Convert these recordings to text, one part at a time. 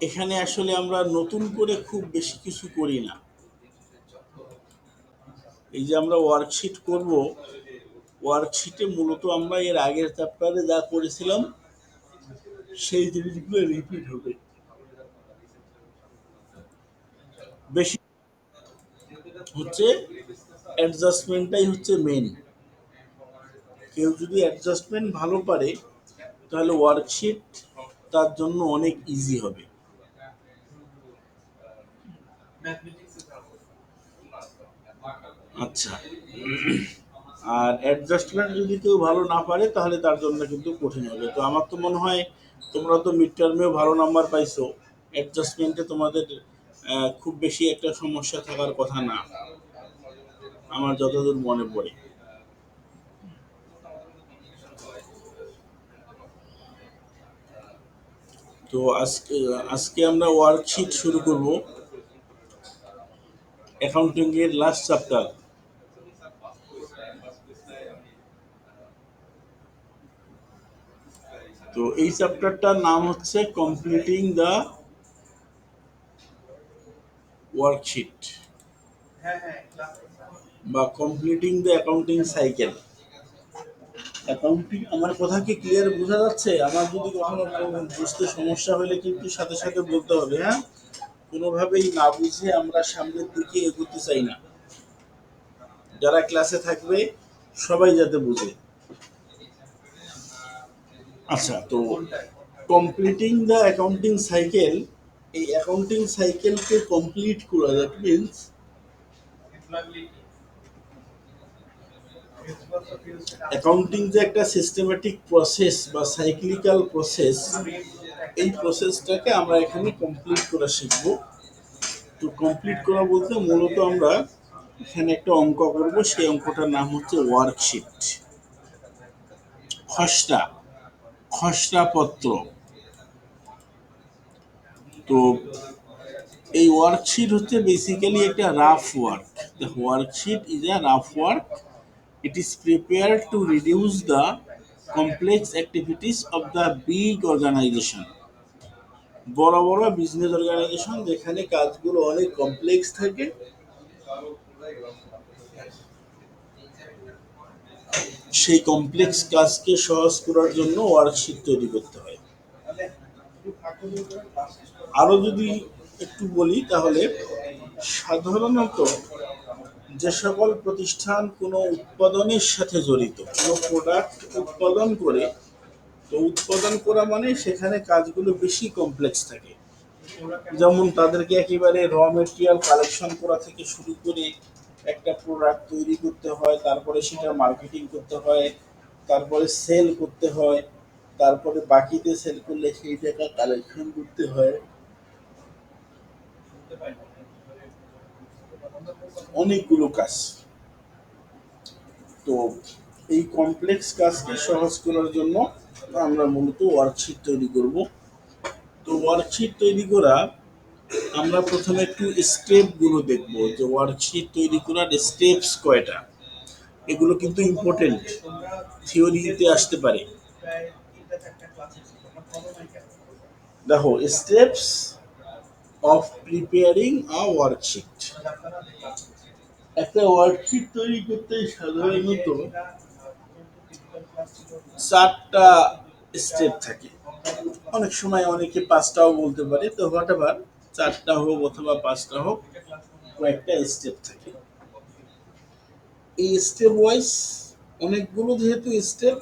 এখানে আসলে আমরা নতুন করে খুব বেশি কিছু করি না। এই যে আমরা ওয়ার্কশিট করব, ওয়ার্কশিটে মূলত আমরা এর আগের চ্যাপ্টারে যা করেছিলাম সেই জিনিসগুলো রিপিট হবে। বেশি হচ্ছে অ্যাডজাস্টমেন্টটাই হচ্ছে মেন। কেউ যদি অ্যাডজাস্টমেন্ট ভালো পারে তাহলে ওয়ার্কশিট তার জন্য অনেক ইজি হবে। আচ্ছা, আর অ্যাডজাস্টমেন্ট যদি কেউ ভালো না পারে তাহলে তার জন্য কিন্তু কঠিন হবে। তো আমার তো মনে হয় তোমরা তো মিড টার্মেও ভালো নাম্বার পাইছো, অ্যাডজাস্টমেন্টে তোমাদের খুব বেশি একটা সমস্যা থাকার কথা না, আমার যতদূর মনে পড়ে। তো আজকে আজকে আমরা ওয়ার্কশিট শুরু করব, অ্যাকাউন্টিং এর লাস্ট চ্যাপ্টার। তো এই চ্যাপ্টারটার নাম হচ্ছে কমপ্লিটিং দ্য ওয়ার্কশিট বা completing the accounting cycle. Accounting, আমার কথা কি ক্লিয়ার বোঝা যাচ্ছে? আমার যদি কখনো বুঝতে সমস্যা হলে কিন্তু সাথে সাথে বলতে হবে, হ্যাঁ? কোনোভাবেই না বুঝে আমরা সামনের দিকে এগোতে চাই না। যারা ক্লাসে থাকবে সবাই যাতে বুঝে। আচ্ছা, তো কমপ্লিটিং দ্য অ্যাকাউন্টিং সাইকেল, এই অ্যাকাউন্টিং সাইকেলকে কমপ্লিট করা, দ্যাট মিনস অ্যাকাউন্টিং যে একটা সিস্টেমেটিক প্রসেস বা সাইক্লিক্যাল প্রসেস, এই প্রসেসটাকে আমরা এখানে কমপ্লিট করা শিখব। তো কমপ্লিট করা বলতে মূলত আমরা এখানে একটা অঙ্ক করব, সেই অঙ্কটার নাম হচ্ছে ওয়ার্কশিট, খসড়া, খসড়াপত্র। তো এই ওয়ার্কশিট হচ্ছে বেসিক্যালি একটা rough work. The worksheet is a rough work. It is prepared to reduce the complex activities of the big organization. বড় বড় বিজনেস অর্গানাইজেশন যেখানে কাজগুলো অনেক কমপ্লেক্স থাকে, সেই কমপ্লেক্স কাজকে সহজ করার জন্য ওয়ার্কশিট তৈরি করতে হয়। আরো যদি একটু বলি তাহলে সাধারণত যে সকল প্রতিষ্ঠান কোনো উৎপাদনের সাথে জড়িত, কোনো প্রোডাক্ট উৎপাদন করে, তো উৎপাদন করা মানে সেখানে কাজগুলো বেশি কমপ্লেক্স থাকে। যেমন তাদেরকে একেবারে র মেটেরিয়াল কালেকশন করা থেকে শুরু করে একটা প্রোডাক্ট তৈরি করতে হয়, তারপরে সেটা মার্কেটিং করতে হয়, তারপরে সেল করতে হয়, তারপরে বাকিতে সেল করলে সেই টাকা কালেকশন করতে হয়, অনেকগুলো কাজ। তো এই কমপ্লেক্স কাজকে সহজ করার জন্য আমরা মূলত ওয়ার্কশিট তৈরি করব। তো ওয়ার্কশিট তৈরি করা, আমরা প্রথমে একটু স্টেপগুলো দেখব যে ওয়ার্কশিট তৈরি করার স্টেপস কয়টা। এগুলো কিন্তু ইম্পর্টেন্ট, থিওরিতে আসতে পারে। দেখো, steps of preparing a worksheet. একটা ওয়ার্কশিট তৈরি করতে সাধারণত চারটা স্টেপ থাকে, অনেক সময় অনেকে পাঁচটাও বলতে পারে, তো হোয়াট এভার, চারটা হোক অথবা পাঁচটা হোক, কয়েকটা স্টেপ থাকে। এই স্টেপ ওয়াইজ অনেকগুলো যেহেতু স্টেপ,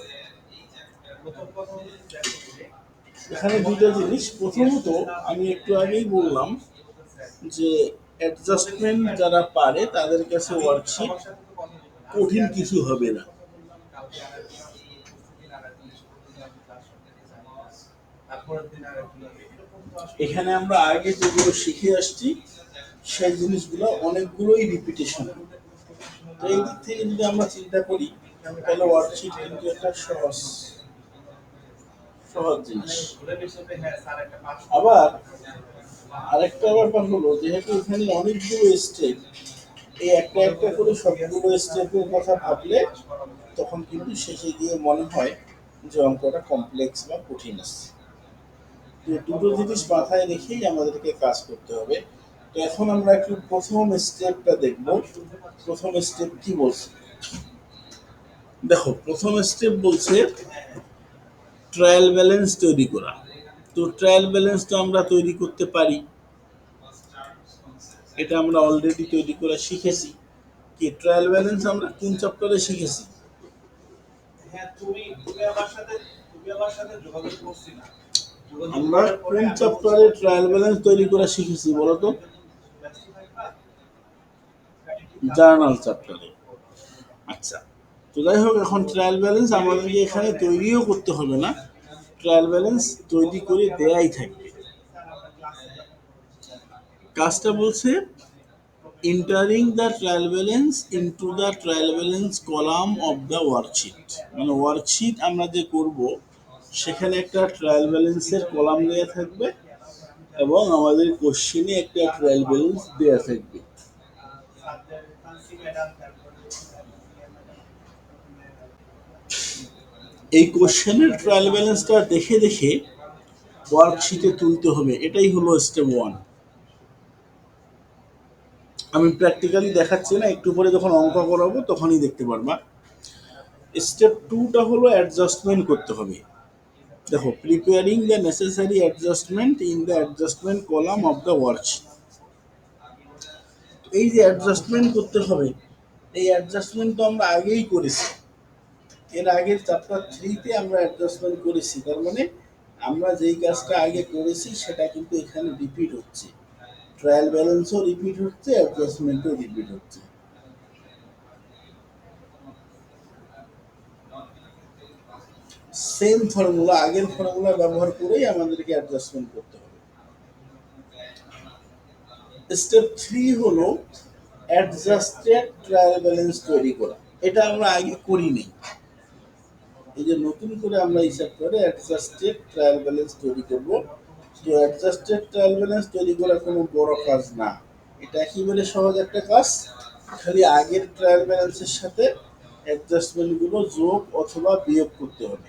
এখানে দুইটা জিনিস। প্রথমত আমি একটু আগেই বললাম যে অ্যাডজাস্টমেন্ট যারা পারে তাদের কাছে ওয়ার্কশিট কঠিন কিছু হবে না। এখানে আমরা আগে যেগুলো শিখে আসছি সেই জিনিসগুলো অনেকগুলোই রিপিটেশন। তো এই দিক থেকে যদি আমরা চিন্তা করি তাহলে ওয়ার্কশিট কিন্তু একটা সহজ সহজ জিনিস। আবার আরেকটা ব্যাপার হলো, যেহেতু এখানে অনেকগুলো স্টেপ, এই একটা একটা করে সবগুলো স্টেপের কথা ভাবলে তখন কিন্তু শেষে গিয়ে মনে হয় যে অঙ্কটা কমপ্লেক্স বা কঠিন আছে। তো দুটো জিনিস মাথায় রেখেই আমাদেরকে কাজ করতে হবে। তো এখন আমরা একটু প্রথম স্টেপটা দেখব। প্রথম স্টেপ কি বলছে? দেখো, প্রথম স্টেপ বলছে ট্রায়াল ব্যালেন্স তৈরি করা। তো ট্রায়াল ব্যালেন্স তো আমরা তৈরি করতে পারি, এটা আমরা অলরেডি তৈরি করা শিখেছি। কি ট্রায়াল ব্যালেন্স আমরা কোন চ্যাপ্টারে শিখেছি? আমরা কোন চ্যাপ্টারে ট্রায়াল ব্যালেন্স তৈরি করা শিখেছি বলো তো? জার্নাল চ্যাপ্টারে। আচ্ছা, তো যাই হোক, এখন ট্রায়াল ব্যালেন্স আমাদেরকে এখানে তৈরিও করতে হবে না, ট্রায়াল ব্যালেন্স তৈরি করে দেয়াই থাকবে। কাজটা বলছে entering the trial balance into the trial balance column of the worksheet. মানে ওয়ার্কশিট আমরা যে করব সেখানে একটা ট্রায়াল ব্যালেন্সের কলাম দেওয়া থাকবে এবং আমাদের কোশ্চেনে একটা ট্রায়াল ব্যালেন্স দেওয়া থাকবে। এই কোশ্চেনের ট্রায়াল ব্যালেন্সটা দেখে দেখে ওয়ার্কশিটে তুলতে হবে, এটাই হলো স্টেপ 1। আমি প্র্যাকটিক্যালি দেখাচ্ছি না, একটু পরে যখন অঙ্ক করাবো তখনই দেখতে পারবা। স্টেপ 2টা হলো অ্যাডজাস্টমেন্ট করতে হবে। দেখো, preparing the necessary adjustment in the adjustment column of the worksheet. এই যে অ্যাডজাস্টমেন্ট করতে হবে, এই অ্যাডজাস্টমেন্ট তো আমরা আগেই করেছি, এর আগের চ্যাপ্টার 3তে আমরা অ্যাডজাস্টমেন্ট করেছি। তার মানে আমরা যেই কাজটা আগে করেছি সেটা কিন্তু এখানে রিপিট হচ্ছে, ট্রায়াল ব্যালেন্সও রিপিট হচ্ছে, অ্যাডজাস্টমেন্টও রিপিট হচ্ছে। সেম ফর্মুলা, আগের ফর্মুলা ব্যবহার করেই আমাদেরকে অ্যাডজাস্টমেন্ট করতে হবে। স্টেপ 3 হলো অ্যাডজাস্টেড ট্রায়াল ব্যালেন্স তৈরি করা। এটা আমরা আগে করিনি, এই যে নতুন করে আমরা এই চ্যাপ্টারে অ্যাডজাস্টেড ট্রায়াল ব্যালেন্স তৈরি করব। তো অ্যাডজাস্টেড ট্রায়াল ব্যালেন্স তৈরি করা কোনো বড় কাজ না, এটা একেবারে সহজ একটা কাজ। খালি আগের ট্রায়াল ব্যালেন্সের সাথে অ্যাডজাস্টমেন্টগুলো যোগ অথবা বিয়োগ করতে হবে।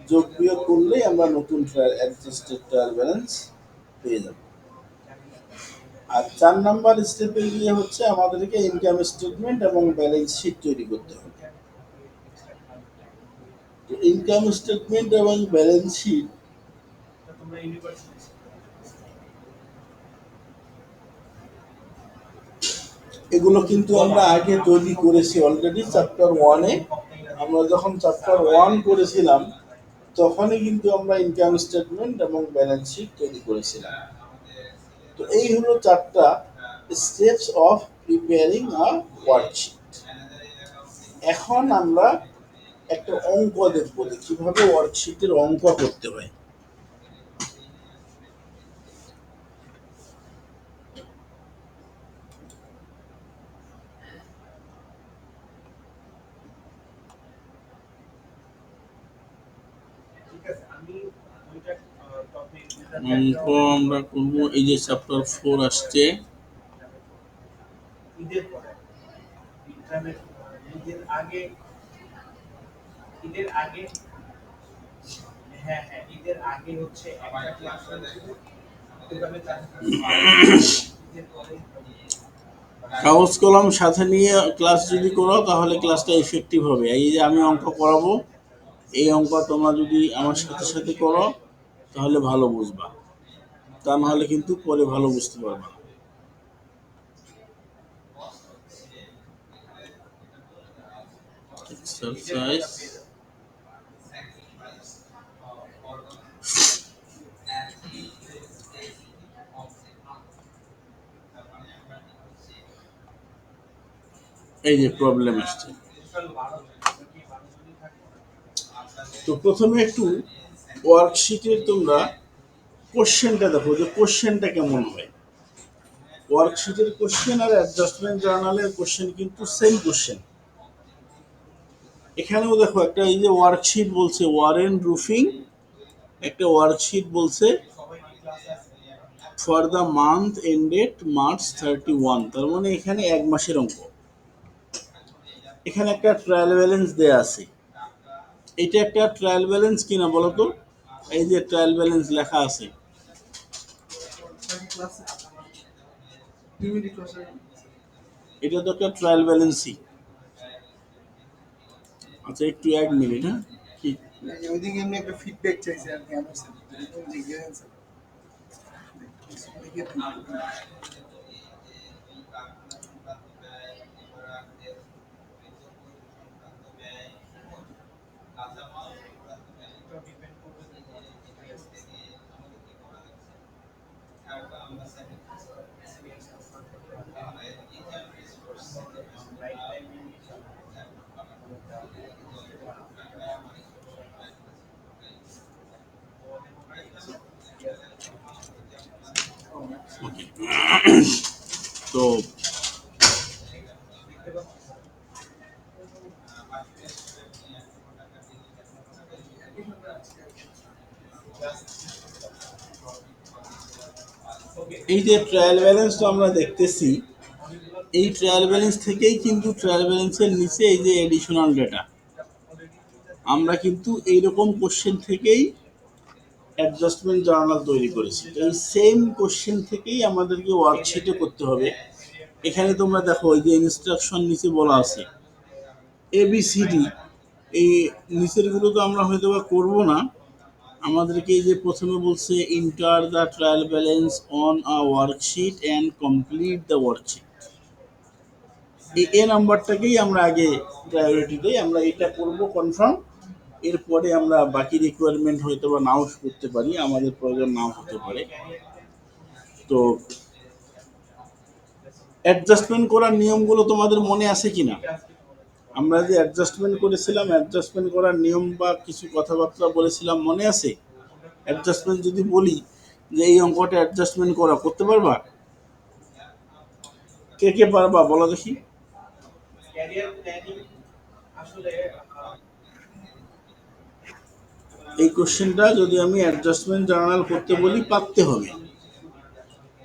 যোগ বিয়োগ করলেই আমরা নতুন অ্যাডজাস্টেড ট্রায়াল ব্যালেন্স পেয়ে যাব। আর 4 নাম্বার স্টেপে গিয়ে হচ্ছে আমাদেরকে ইনকাম স্টেটমেন্ট এবং ব্যালেন্স শিট তৈরি করতে হবে। তো ইনকাম স্টেটমেন্ট এবং ব্যালেন্স শিট এগুলো কিন্তু আমরা আগে তৈরি করেছি অলরেডি চ্যাপ্টার 1-এ। আমরা যখন চ্যাপ্টার 1 করেছিলাম তখনই কিন্তু আমরা ইনকাম স্টেটমেন্ট এবং ব্যালেন্স শিট তৈরি করেছিলাম। তো এই হলো 4টা steps of preparing a worksheet. এখন আমরা একটা অঙ্ক দেখবো যে কিভাবে ওয়ার্কশিটের অঙ্ক করতে হয়। অঙ্ক আমরা করব, এই যে চ্যাপ্টার 4 আসছে, কাগজ কলম সাথে নিয়ে ক্লাস যদি করো তাহলে ক্লাসটা এফেক্টিভ হবে। এই যে আমি অঙ্ক করাবো, এই অঙ্ক তোমরা যদি আমার সাথে সাথে করো তাহলে ভালো বুঝবা, তা নাহলে কিন্তু পরে ভালো বুঝতে পারবা। এক্সারসাইজ এই যে প্রবলেম আসছে। তো প্রথমে একটু ওয়ার্কশিটের তোমরা কোশ্চেনটা দেখো যে কোশ্চেনটা কেমন হয়। ওয়ার্কশিটের কোশ্চেন আর অ্যাডজাস্টমেন্ট জার্নালের কোশ্চেন কিন্তু সেম কোশ্চেন। এখানেও দেখো একটা এই যে ওয়ার্কশিট বলছে ওয়ারেন রুফিং, একটা ওয়ার্কশিট বলছে for the month ended March 31, তার মানে এখানে 1 মাসের অঙ্ক। এখানে একটা ট্রায়াল ব্যালেন্স দেয়া আছে, এটা একটা ট্রায়াল ব্যালেন্স কিনা বলো তো? এই যে ট্রায়াল ব্যালেন্স লেখা আছে, এটা তো একটা ট্রায়াল ব্যালেন্সই। আচ্ছা একটু 1 মিনিট, হ্যাঁ কি ওইদিকে এমনি একটা ফিডব্যাক চাইছে আর কি আমার স্যার লিখে দেন স্যার লিখে দেন ওকে। তো এই যে ট্রায়াল ব্যালেন্সটা আমরা দেখতেছি, এই ট্রায়াল ব্যালেন্স থেকেই কিন্তু ট্রায়াল ব্যালেন্সের নিচে এই যে এডিশনাল ডেটা, আমরা কিন্তু এইরকম কোশ্চেন থেকেই অ্যাডজাস্টমেন্ট জার্নাল তৈরি করেছি। এই সেম কোশ্চেন থেকেই আমাদেরকে ওয়ার্কশিটে করতে হবে। এখানে তোমরা দেখো এই যে ইনস্ট্রাকশন নিচে বলা আছে ABCD, এই নিচেরগুলো তো আমরা হয়তো বা করবো না। আমাদেরকে এই যে প্রথমে বলছে enter the trial balance on a worksheet and complete the worksheet, এই নাম্বারটাকেই আমরা আগে প্রায়োরিটি দিই। আমরা এটা করব কনফার্ম, এরপরে আমরা বাকি রিকোয়ারমেন্ট হয়তো বা নাও করতে পারি, আমাদের প্রয়োজন নাও হতে পারে। তো অ্যাডজাস্টমেন্ট করার নিয়মগুলো তোমাদের মনে আছে কিনা? আমরা যে অ্যাডজাস্টমেন্ট করেছিলাম, অ্যাডজাস্টমেন্ট করার নিয়ম বা কিছু কথাবার্তা বলেছিলাম, মনে আছে? অ্যাডজাস্টমেন্ট যদি বলি যে এই অঙ্কটা অ্যাডজাস্টমেন্ট করতে পারবা? কে কে পারবা বলো দেখি। এই কোশ্চেনটা যদি আমি অ্যাডজাস্টমেন্ট জার্নাল করতে বলি, পারতে হবে,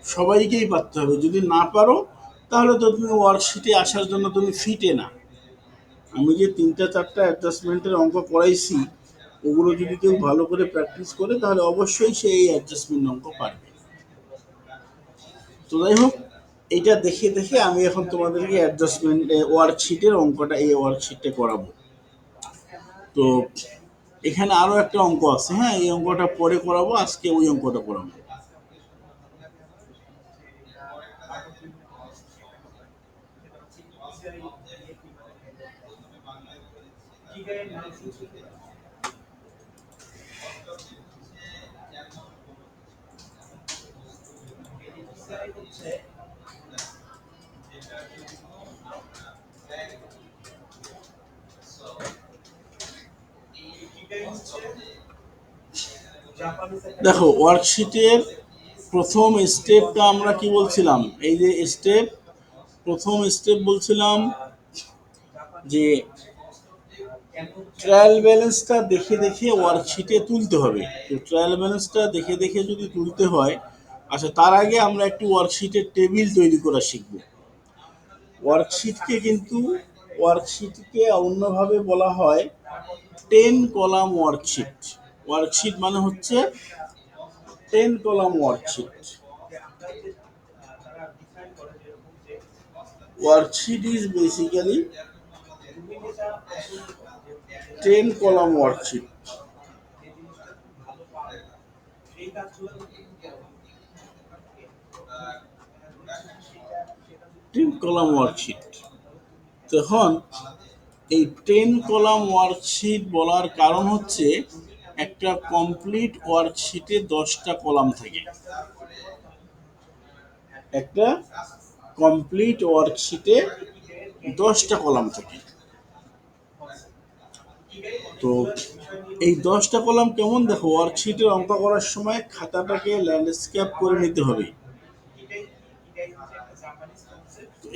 সবাইকেই পারতে হবে। যদি না পারো তাহলে তো তুমি ওয়ার্কশিটে আসার জন্য তুমি ফিটে না। আমি যে 3-4টা অ্যাডজাস্টমেন্টের অঙ্ক করাইছি, ওগুলো যদি কেউ ভালো করে প্র্যাকটিস করে তাহলে অবশ্যই সে এই অ্যাডজাস্টমেন্ট অঙ্ক পারবে। তো যাই হোক, এইটা দেখে দেখে আমি এখন তোমাদেরকে অ্যাডজাস্টমেন্ট ওয়ার্কশিটের অঙ্কটা, এই ওয়ার্কশিটটা করাবো। তো এখানে আরো একটা অঙ্ক আছে, হ্যাঁ এই অঙ্কটা পরে করাবো, আজকে ওই অঙ্কটা করাবো। দেখো ওয়ার্কশিটের প্রথম স্টেপটা আমরা কি বলছিলাম, এই যে স্টেপ, প্রথম স্টেপ বলছিলাম যে ট্রায়াল ব্যালেন্সটা দেখে দেখে ওয়ার্কশিটে তুলতে হবে। তো ট্রায়াল ব্যালেন্সটা দেখে দেখে যদি তুলতে হয়, আচ্ছা তার আগে আমরা একটু ওয়ার্কশিটের টেবিল তৈরি করা শিখব। ওয়ার্কশিটকে অন্যভাবে বলা হয় 10 কলাম ওয়ার্কশিট। ওয়ার্কশিট মানে হচ্ছে 10 column worksheet. Worksheet is basically 10 column worksheet. 10 column worksheet. তখন এই 10 কলাম ওয়ার্কশিট বলার কারণ হচ্ছে একটা কমপ্লিট ওয়ার্কশিটে 10টা কলাম থাকে। একটা কমপ্লিট ওয়ার্কশিটে 10টা কলাম থাকে। তো এই 10টা কলাম কেমন, দেখো ওয়ার্কশিটের অঙ্ক করার সময় খাতাটাকে ল্যান্ডস্কেপ করে নিতে হবে।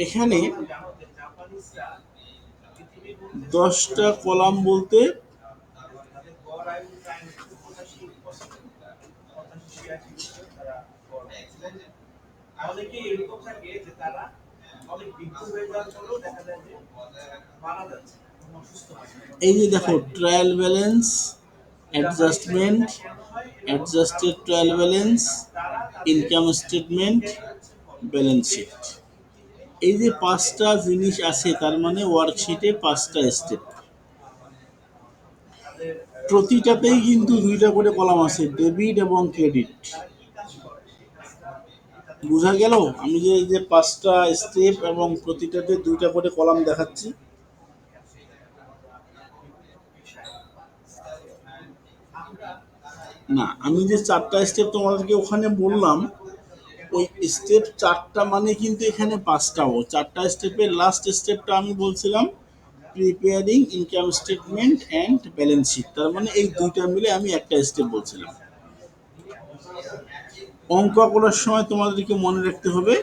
এখানে 10টা কলাম বলতে এই যে দেখো trial balance, adjustment, adjusted trial balance, income statement, balance sheet. এই যে পাঁচটা জিনিস আছে, তার মানে ওয়ার্কশিটে পাঁচটা স্টেপ। প্রতিটাতেই কিন্তু দুইটা করে কলাম আছে, ডেবিট এবং ক্রেডিট। বোঝা গেল আমি যে এই যে পাঁচটা স্টেপ এবং প্রতিটাতে দুইটা করে কলাম দেখাচ্ছি। না, আমি যে চারটা স্টেপ তোমাদেরকে ওখানে বললাম, ওই স্টেপ চারটা মানে কিন্তু এখানে পাঁচটাও। চারটা স্টেপের লাস্ট স্টেপটা আমি বলছিলাম preparing income statement and balance sheet, তার মানে এই দুইটা মিলে আমি একটা স্টেপ বলছিলাম। অঙ্ক করার সময় তোমাদেরকে মনে রাখতে হবে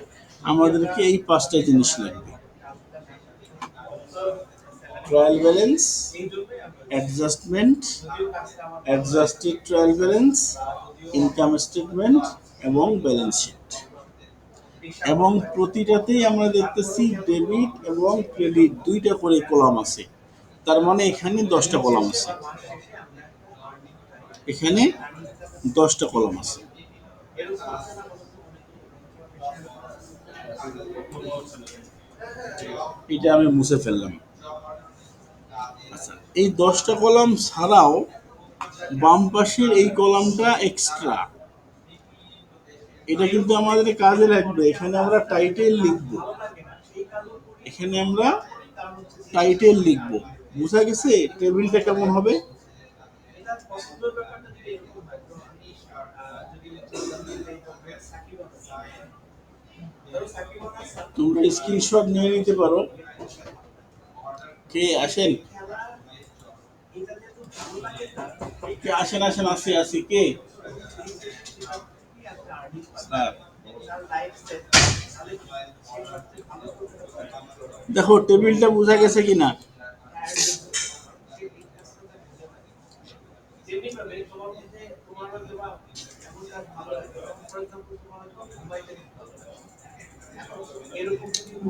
আমাদেরকে এই পাঁচটা জিনিস লাগবে: trial balance, adjustment, adjusted trial balance, income statement এবং ব্যালেন্স শিট। এবং প্রতিটাতেই আমরা দেখতেছি ডেবিট এবং ক্রেডিট দুইটা করে কলাম আছে, তার মানে এখানে 10টা কলাম আছে। এখানে 10টা কলাম আছে। এটা আমি মুছে ফেললাম। আচ্ছা, এই 10টা কলাম ছাড়াও বাম পাশের এই কলামটা এক্সট্রা, এটা কিন্তু আমাদের কাজে লাগবে। এখানে আমরা টাইটেল লিখব, এখানে আমরা টাইটেল লিখব। বোঝা গেছে টেবিলটা কেমন হবে? তোমরা স্ক্রিনশট নিয়ে নিতে পারো। কে আসেন, কে আসেন, আসেন, আসি আসি, কে? স্যার, দেখো টেবিলটা বোঝা গেছে কিনা?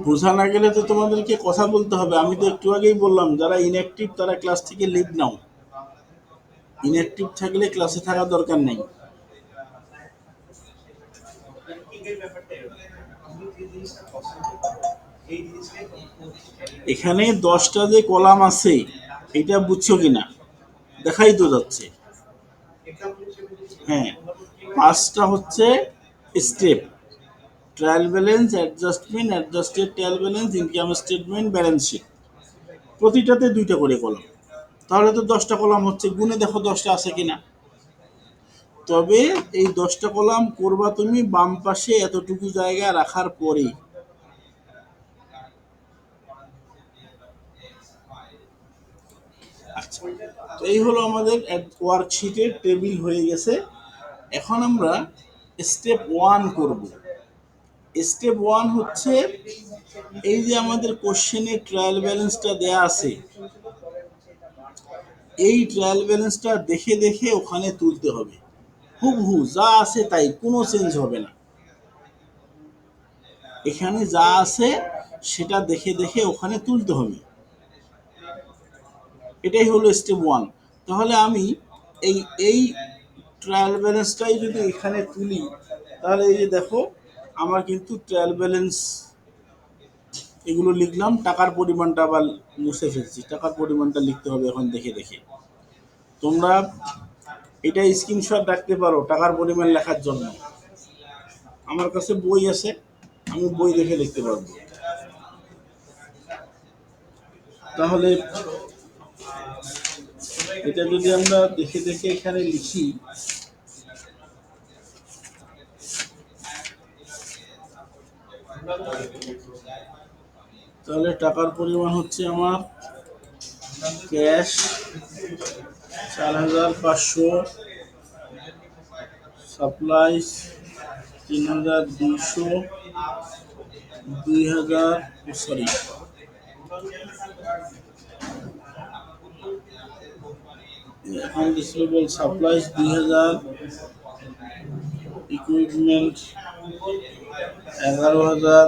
বোঝা না গেলে তো তোমাদেরকে কথা বলতে হবে। আমি তো একটু আগেই বললাম যারা ইনঅ্যাক্টিভ তারা ক্লাস থেকে লিভ নাও। ইনঅ্যাক্টিভ থাকলে ক্লাসে থাকার দরকার নেই। এখানে 10টা যে কলাম আছে এটা বুঝছো কিনা দেখাই তো যাচ্ছে। হ্যাঁ, পাঁচটা হচ্ছে step: trial balance, adjustment, adjusted trial balance, income statement, balance sheet. প্রতিটাতে দুইটা করে কলাম, তাহলে তো 10টা কলাম হচ্ছে। গুনে দেখো 10টা আছে কিনা। তবে এই 10টা কলাম করবা তুমি বাম পাশে এতটুকু জায়গা রাখার পরে। আচ্ছা, তো এই হলো আমাদের ওয়ার্কশিটের টেবিল হয়ে গেছে। এখন আমরা স্টেপ 1 করব। স্টেপ 1 হচ্ছে এই যে আমাদের কোশ্চেনে ট্রায়াল ব্যালেন্সটা দেয়া আছে, এই ট্রায়াল ব্যালেন্সটা দেখে দেখে ওখানে তুলতে হবে। হুবহু যা আছে তাই, কোনো চেঞ্জ হবে না। এখানে যা আছে সেটা দেখে দেখে ওখানে তুলতে হবে। এটাই হলো স্টেপ 1। তাহলে আমি এই এই ট্রায়াল ব্যালেন্সটাই যদি এখানে তুলি, তাহলে এই যে দেখো আমার কিন্তু ট্রায়াল ব্যালেন্স এগুলো লিখলাম। টাকার পরিমাণটা আবার মুছে ফেলছি, টাকার পরিমাণটা লিখতে হবে এখন দেখে দেখে। তোমরা এটা স্ক্রিনশট রাখতে পারো টাকার পরিমাণ লেখার জন্য। আমার কাছে বই আছে, আমি বই দেখে লিখতে পারবো। তাহলে এটা যদি আমরা দেখে দেখে এখানে লিখি, তাহলে টাকার পরিমাণ হচ্ছে আমার ক্যাশ 4,500, সাপ্লাইস 3,200, 2,000, সরি, এখন receivable supplies 2,000, equipment 11,000,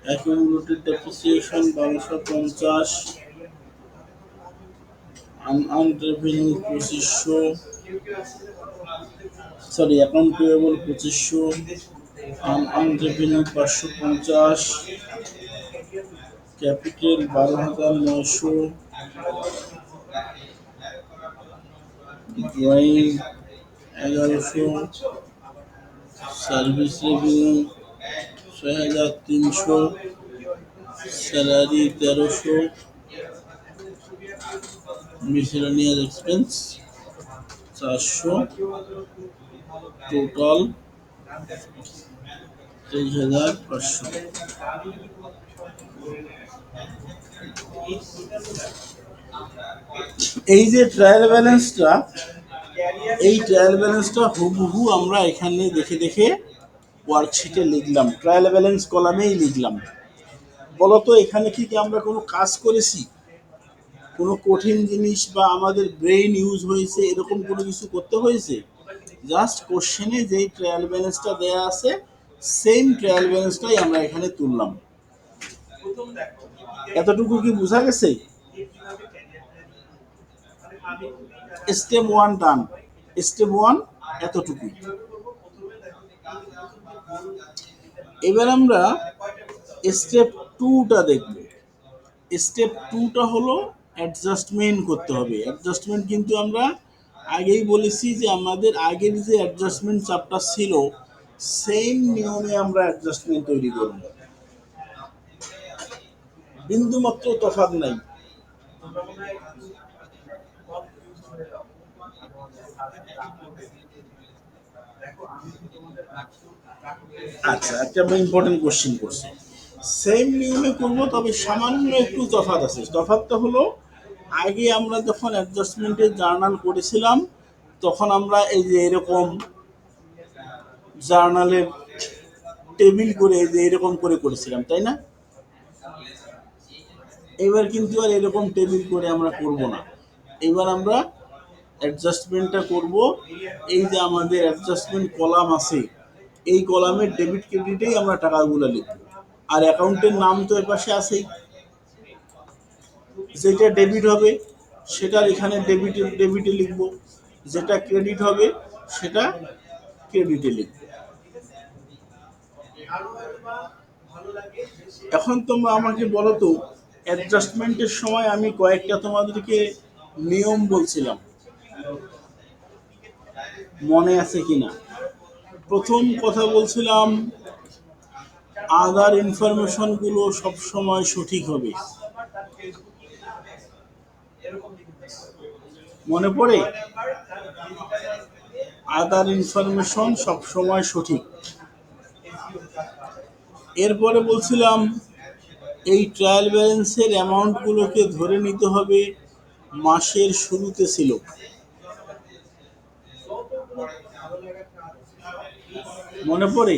accumulated depreciation 1250, unearned revenue 2500, sorry account payable 2500, unearned revenue 550, capital 12,900, drawing 1100, service revenue 6,300, salary 1300, miscellaneous expense 400, total 23,500। এই যে ট্রায়াল ব্যালেন্সটা, এই ট্রায়াল ব্যালেন্সটা হুবহু আমরা এখানে দেখে দেখে ওয়ার্কশিটে লিখলাম, ট্রায়াল ব্যালেন্স কলামেই লিখলাম। বলতো এখানে কি আমরা কোনো কাজ করেছি, কোনো কঠিন জিনিস বা আমাদের ব্রেইন ইউজ হয়েছে, এরকম কোনো কিছু করতে হয়েছে? জাস্ট কোশ্চেনে যেই ট্রায়াল ব্যালেন্সটা দেয়া আছে সেম ট্রায়াল ব্যালেন্সটাই আমরা এখানে তুললাম। এতটুকু কি বোঝা গেছে? স্টেপ 1 ডান। স্টেপ 1 এতটুকু। এবার আমরা স্টেপ 2টা দেখব। স্টেপ 2টা হলো অ্যাডজাস্টমেন্ট করতে হবে। অ্যাডজাস্টমেন্ট কিন্তু আমরা আগেই বলেছি যে আমাদের আগের যে অ্যাডজাস্টমেন্ট চ্যাপ্টার ছিল সেম নিয়মে আমরা অ্যাডজাস্টমেন্ট তৈরি করব, বিন্দুমাত্র তফাৎ নাই। আচ্ছা, একটা ইম্পর্টেন্ট কোশ্চেন করছি। সেম নিয়মে করব, তবে সামান্য একটু তফাৎ আছে। তফাৎটা হলো আগে আমরা যখন অ্যাডজাস্টমেন্টের জার্নাল করেছিলাম তখন আমরা এই যে এরকম জার্নালের টেবিল করে এই যে এরকম করে করেছিলাম, তাই না? এবার কিন্তু আর এরকম টেবিল করে আমরা করব না। এবার আমরা অ্যাডজাস্টমেন্টটা করব এই যে আমাদের অ্যাডজাস্টমেন্ট কলাম আছে এই কলামের ডেবিট ক্রেডিটেই আমরা টাকাগুলো লিখব। আর অ্যাকাউন্টের নাম তো এর পাশে আছেই, যেটা ডেবিট হবে সেটার এখানে ডেবিটে লিখব, যেটা ক্রেডিট হবে সেটা ক্রেডিটে লিখব। এখন তোমরা আমাকে বলো তো, অ্যাডজাস্টমেন্টের সময় আমি কয়েকটা তোমাদেরকে নিয়ম বলছিলাম, মনে আছে কিনা? প্রথম কথা বলছিলাম আদার ইনফরমেশনগুলো সবসময় সঠিক হবে। মনে পড়ে? আদার ইনফরমেশন সবসময় সঠিক। এরপরে বলছিলাম এই ট্রায়াল ব্যালেন্সের অ্যামাউন্টগুলোকে ধরে নিতে হবে মাসের শুরুতে ছিল। মনে পড়ে?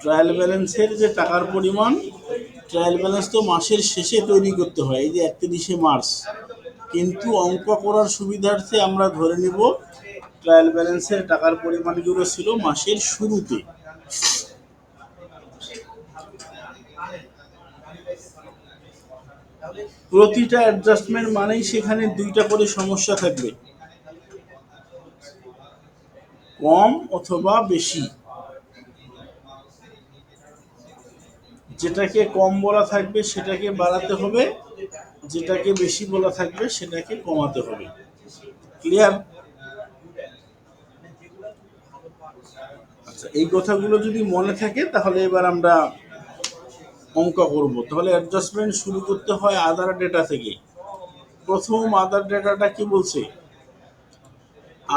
ট্রায়াল ব্যালেন্সের যে টাকার পরিমাণ, ট্রায়াল ব্যালেন্স তো মাসের শেষে তৈরি করতে হয়, এই যে 31শে মার্চ, কিন্তু অঙ্ক করার সুবিধার্থে আমরা ধরে নিব ট্রায়াল ব্যালেন্সের টাকার পরিমাণগুলো ছিল মাসের শুরুতে। প্রতিটা অ্যাডজাস্টমেন্ট মানেই সেখানে দুইটা করে সমস্যা থাকবে, কম অথবা বেশি। যেটাকে কম বলা থাকবে সেটাকে বাড়াতে হবে, যেটাকে বেশি বলা থাকবে সেটাকে কমাতে হবে। ক্লিয়ার? আচ্ছা, এই কথাগুলো যদি মনে থাকে তাহলে এবার আমরা অঙ্ক করব। তাহলে অ্যাডজাস্টমেন্ট শুরু করতে হয় আদার ডেটা থেকে। প্রথম আদার ডেটাটা কি বলছে?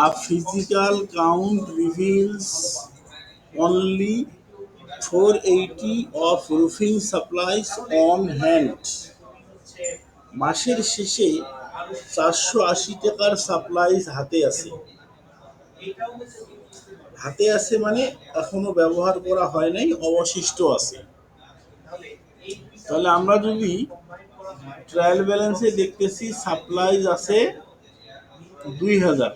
A physical count reveals only 480 of roofing supplies on hand. মাসের শেষে 480 টাকার সাপ্লাইজ হাতে আছে। হাতে আছে মানে এখনো ব্যবহার করা হয় নাই, অবশিষ্ট আছে। তাহলে আমরা যদি ট্রায়াল ব্যালেন্সে দেখতেছি সাপ্লাইজ আছে 2000,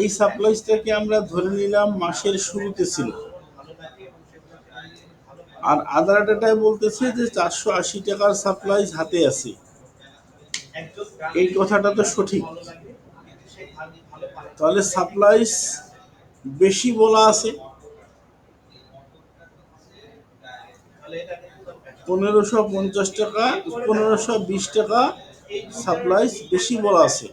এই সাপ্লাইসটাকে আমরা ধরে নিলাম মাসের শুরুতে ছিল, আর আদার ডেটায় বলতেছে যে 480 টাকার সাপ্লাইস হাতে আছে। এই কথাটা তো সঠিক, তাহলে সাপ্লাইস বেশি বলা আছে, 1550 টাকা, 1520 টাকা সাপ্লাইস বেশি বলা আছে।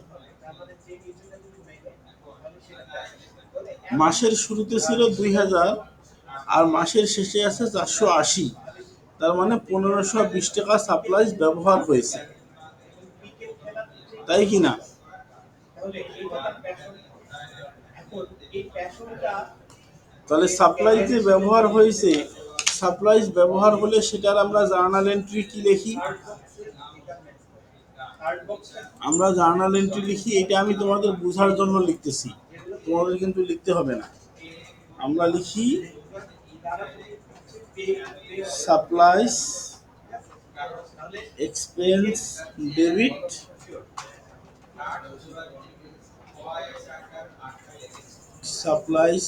মাসের শুরুতে ছিল 2000 আর মাসের শেষে আছে 480, তার মানে 1520 টাকা সাপ্লাইস ব্যবহার হয়েছে, তাই কি না? তাহলে সাপ্লাইস যে ব্যবহার হয়েছে, সাপ্লাইস ব্যবহার হলে সেটার আমরা জার্নাল এন্ট্রি কি লিখি? আমরা জার্নাল এন্ট্রি লিখি, এটা আমি তোমাদের বোঝার জন্য লিখতেছি, তোমাদের কিন্তু লিখতে হবে না। আমরা লিখি supplies expense debit supplies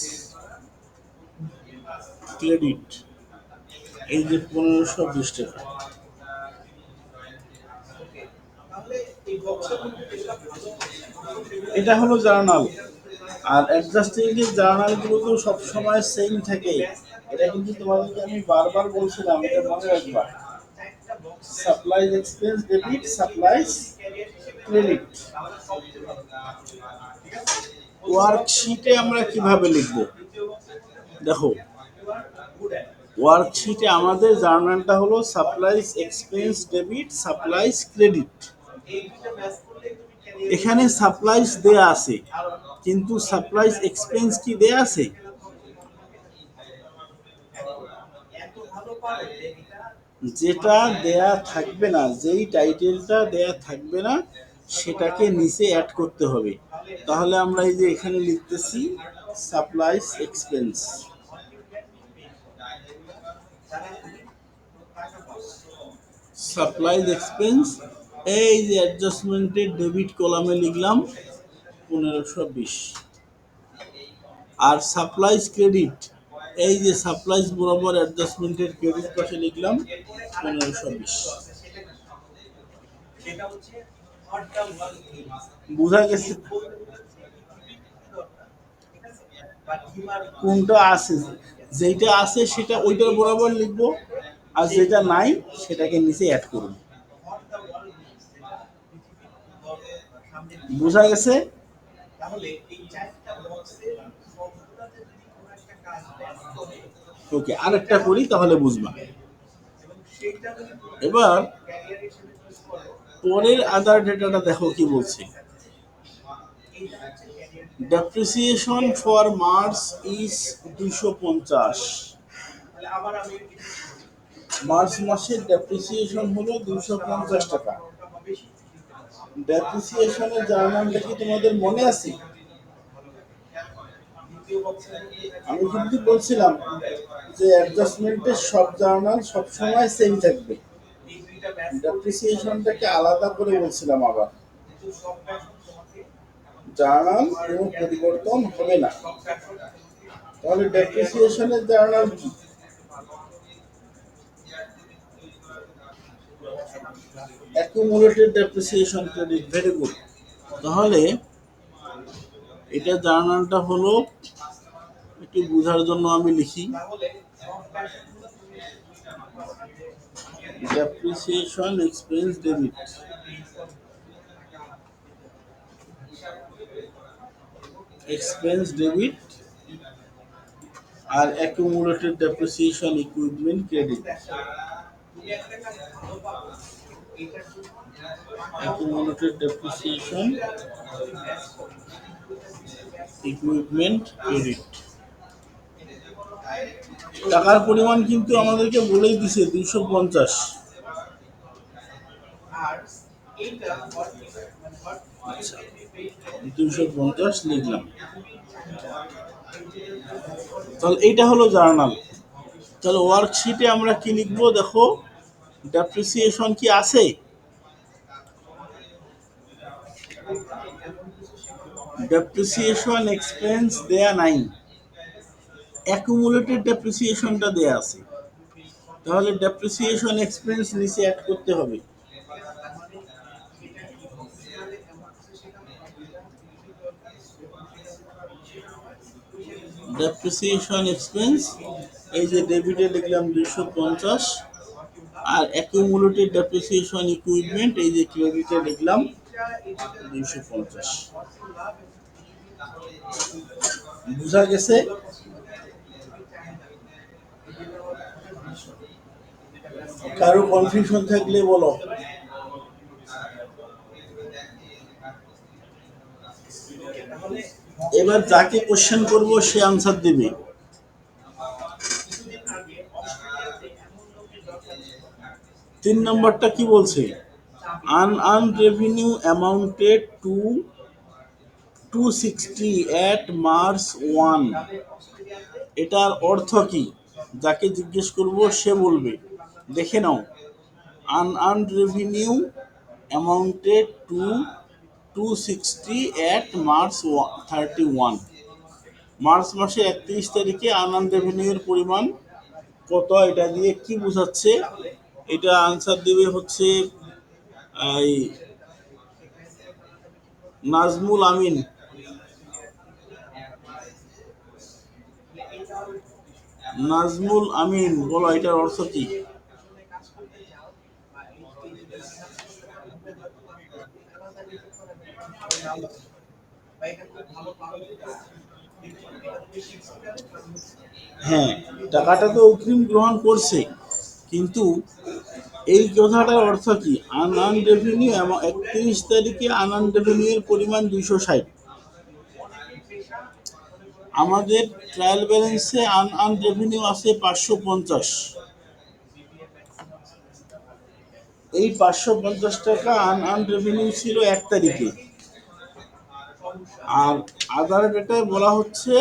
credit, এই যে 1520 টাকা। এটা হলো জার্নাল, আর অ্যাডজাস্টিং এর জার্নালগুলো তো সবসময় সেম থাকে, এটা কিন্তু তোমাদেরকে আমি বারবার বলছিলাম, এটা মনে রাখবা। Supplies expense debit supplies credit. ওয়ার্কশিটে আমরা কিভাবে লিখব? দেখো, ওয়ার্কশিটে আমাদের জার্নালটা হলো supplies expense debit supplies credit. এখানে সাপ্লাইস দেয়া আছে, কিন্তু সাপ্লাইস এক্সপেন্স কি দেয়া আছে? যেটা দেয়া থাকবে না, যেই টাইটেলটা দেয়া থাকবে না সেটাকে নিচে অ্যাড করতে হবে। তাহলে আমরা এই যে এখানে লিখতেছি সাপ্লাইস এক্সপেন্স, সাপ্লাইস এক্সপেন্স, এই যে অ্যাডজাস্টমেন্টের ডেবিট কলামে লিখলাম 1520, আর সাপ্লাইস ক্রেডিট, এই যে সাপ্লাইস বরাবর অ্যাডজাস্টমেন্টের ক্রেডিট পাশে লিখলাম 1520। বোঝা গেছে কোনটা আছে? যেটা আছে সেটা ওইটার বরাবর লিখবো, আর যেটা নাই সেটাকে নিচে অ্যাড করব। বোঝা গেছে? ওকে, আরেকটা করি তাহলে বুঝবা। এবার পরের আদার ডেটাটা দেখো কি বলছে। Depreciation for March is 250। March মাসের ডেপ্রিসিয়েশন হলো 250 টাকা। ডেপ্রিসিয়েশনের জার্নালটা কি তোমাদের মনে আছে? আমি কিন্তু বলছিলাম যে অ্যাডজাস্টমেন্টের সব জার্নাল সবসময় সেম থাকবে, ডেপ্রিসিয়েশনটাকে আলাদা করে বলছিলাম। আবার জার্নাল কোনো পরিবর্তন হবে না। তাহলে ডেপ্রিসিয়েশনের জার্নাল কি? Accumulated depreciation credit, very good. তাহলে এটা জার্নালটা হলো, একটু বোঝার জন্য আমি লিখি depreciation expense debit, expense debit, আর accumulated depreciation equipment credit, accumulated depreciation equipment credit। টাকার পরিমাণ কিন্তু আমাদেরকে বলেই দিছে 250। আচ্ছা, 250 লিখলাম। তাহলে এইটা হলো জার্নাল। তাহলে ওয়ার্কশিটে আমরা কি লিখবো? দেখো, ডেপ্রিসিয়েশন কি আছে? ডেপ্রিসিয়েশন এক্সপেন্স দেয়া নাই, অ্যাকুমুলেটেড ডেপ্রিসিয়েশনটা দেয়া আছে। তাহলে ডেপ্রিসিয়েশন এক্সপেন্স নিচে অ্যাড করতে হবে। ডেপ্রিসিয়েশন এক্সপেন্স এই যে ডেবিটে লিখলাম 250, আর অ্যাকুমুলেটেড ডেপ্রিসিয়েশন ইকুইপমেন্ট এই যে ক্রেডিটে লিখলাম 250। বুঝা গেছে? কারো কনফিউশন থাকলে বলো। এবার যাকে কোশ্চেন করব সে আনসার দেবে। তিন নম্বরটা কি বলছে? unearned revenue amounted to 260 at March 1। এটার অর্থ কি? যাকে জিজ্ঞেস করব সে বলবে। দেখে নাও, unearned revenue amounted to 260 at March 31। March মাসে 31 তারিখে আনআর্নড রেভিনিউ এর পরিমাণ কত, এটা দিয়ে কি বোঝাচ্ছে? এটা আনসার দেবে হচ্ছে এই নাজমুল আমিন। নাজমুল আমিন, বলো এটার অর্থ কি? হ্যাঁ, টাকাটা তো অগ্রিম গ্রহণ করছে, কিন্তু এই কথাটার অর্থ কি? আনআর্নড রেভিনিউ এবং 31 তারিখে আনআর্নড রেভিনিউ এর পরিমাণ 260। আমাদের ট্রায়াল ব্যালেন্সে আনআর্নড রেভিনিউ আছে 550। এই 550 টাকা আনআর্নড রেভিনিউ ছিল 1 তারিখে, আর আদার ডেটায় বলা হচ্ছে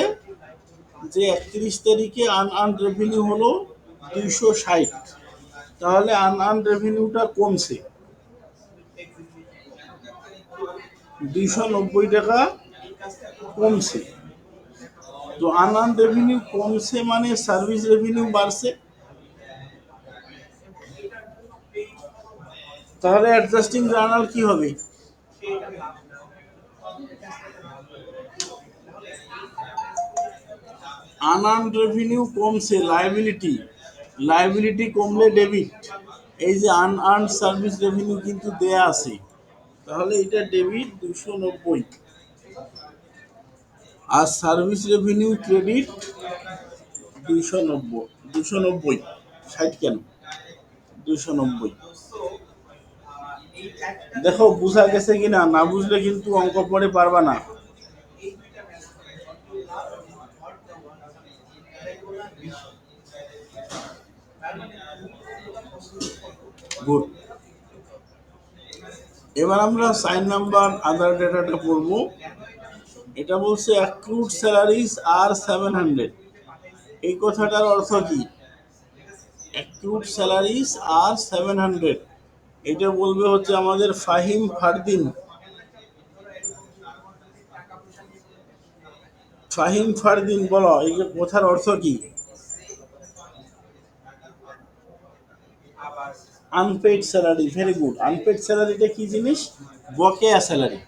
যে 31 তারিখে আনআর্নড রেভিনিউ হলো 260। তাহলে আনআর্নড রেভিনিউটা কমছে 290 টাকা কমছে। তো আনআর্নড রেভিনিউ কমছে মানে সার্ভিস রেভিনিউ বাড়ছে। তাহলে অ্যাডজাস্টিং জার্নাল কি হবে? আনআর্নড রেভিনিউ কমছে, লায়াবিলিটি কমলে ডেবিট। এই যে আনআর্নড সার্ভিস রেভিনিউ কিন্তু দেয়া আছে, তাহলে এটা ডেবিট 290, আর সার্ভিস রেভিনিউ ক্রেডিট 290। 290, 60 কেন, 290। দেখো বুঝা গেছে কিনা, না বুঝলে কিন্তু অঙ্ক পড়ে পারবা না। গুড। এবার আমরা 4 নাম্বার আদার ডেটাটা পড়বো। এটা বলছে অ্যাক্রুড স্যালারিজ আর 700। এই কথাটার অর্থ কি? অ্যাক্রুড স্যালারিজ আর 700, এটা বলবে হচ্ছে আমাদের ফাহিম ফারদিন। ফাহিম ফারদিন, বলো এই কথার অর্থ কি? Unpaid salary, very good. Unpaid স্যালারিটা কি জিনিস? বকেয়া স্যালারি,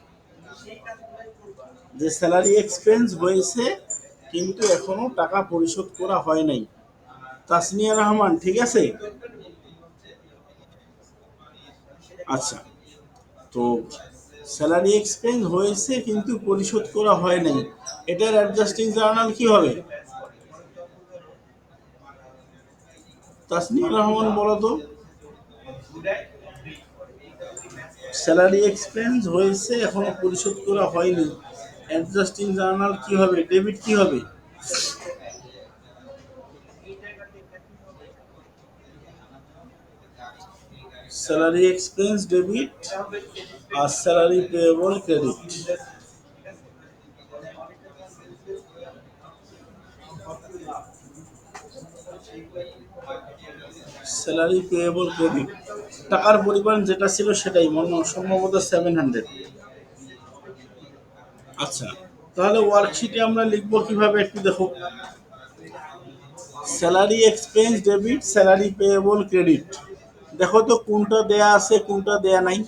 যে স্যালারি এক্সপেন্স হয়েছে কিন্তু এখনো টাকা পরিশোধ করা হয় নাই। তাসনিয়া রহমান, ঠিক আছে? আচ্ছা, তো স্যালারি এক্সপেন্স হয়েছে কিন্তু পরিশোধ করা হয় নাই, এটার অ্যাডজাস্টিং জার্নাল কি হবে? তাসনিয়া রহমান বলো তো। স্যালারি এক্সপেন্স হয়েছে এখনো পরিশোধ করা হয়নি, অ্যাডজাস্টিং জার্নাল কি হবে? ডেবিট কি হবে? স্যালারি এক্সপেন্স ডেবিট আর salary payable credit. Salary payable credit, টাকার পরিমাণ যেটা ছিল সেটাই, সম্ভবত 700। আচ্ছা, তাহলে ওয়ার্কশিটে আমরা লিখবো কিভাবে একটু দেখো। Salary expense debit, salary payable credit. দেখো তো কোনটা দেয়া আছে কোনটা দেয়া নাই।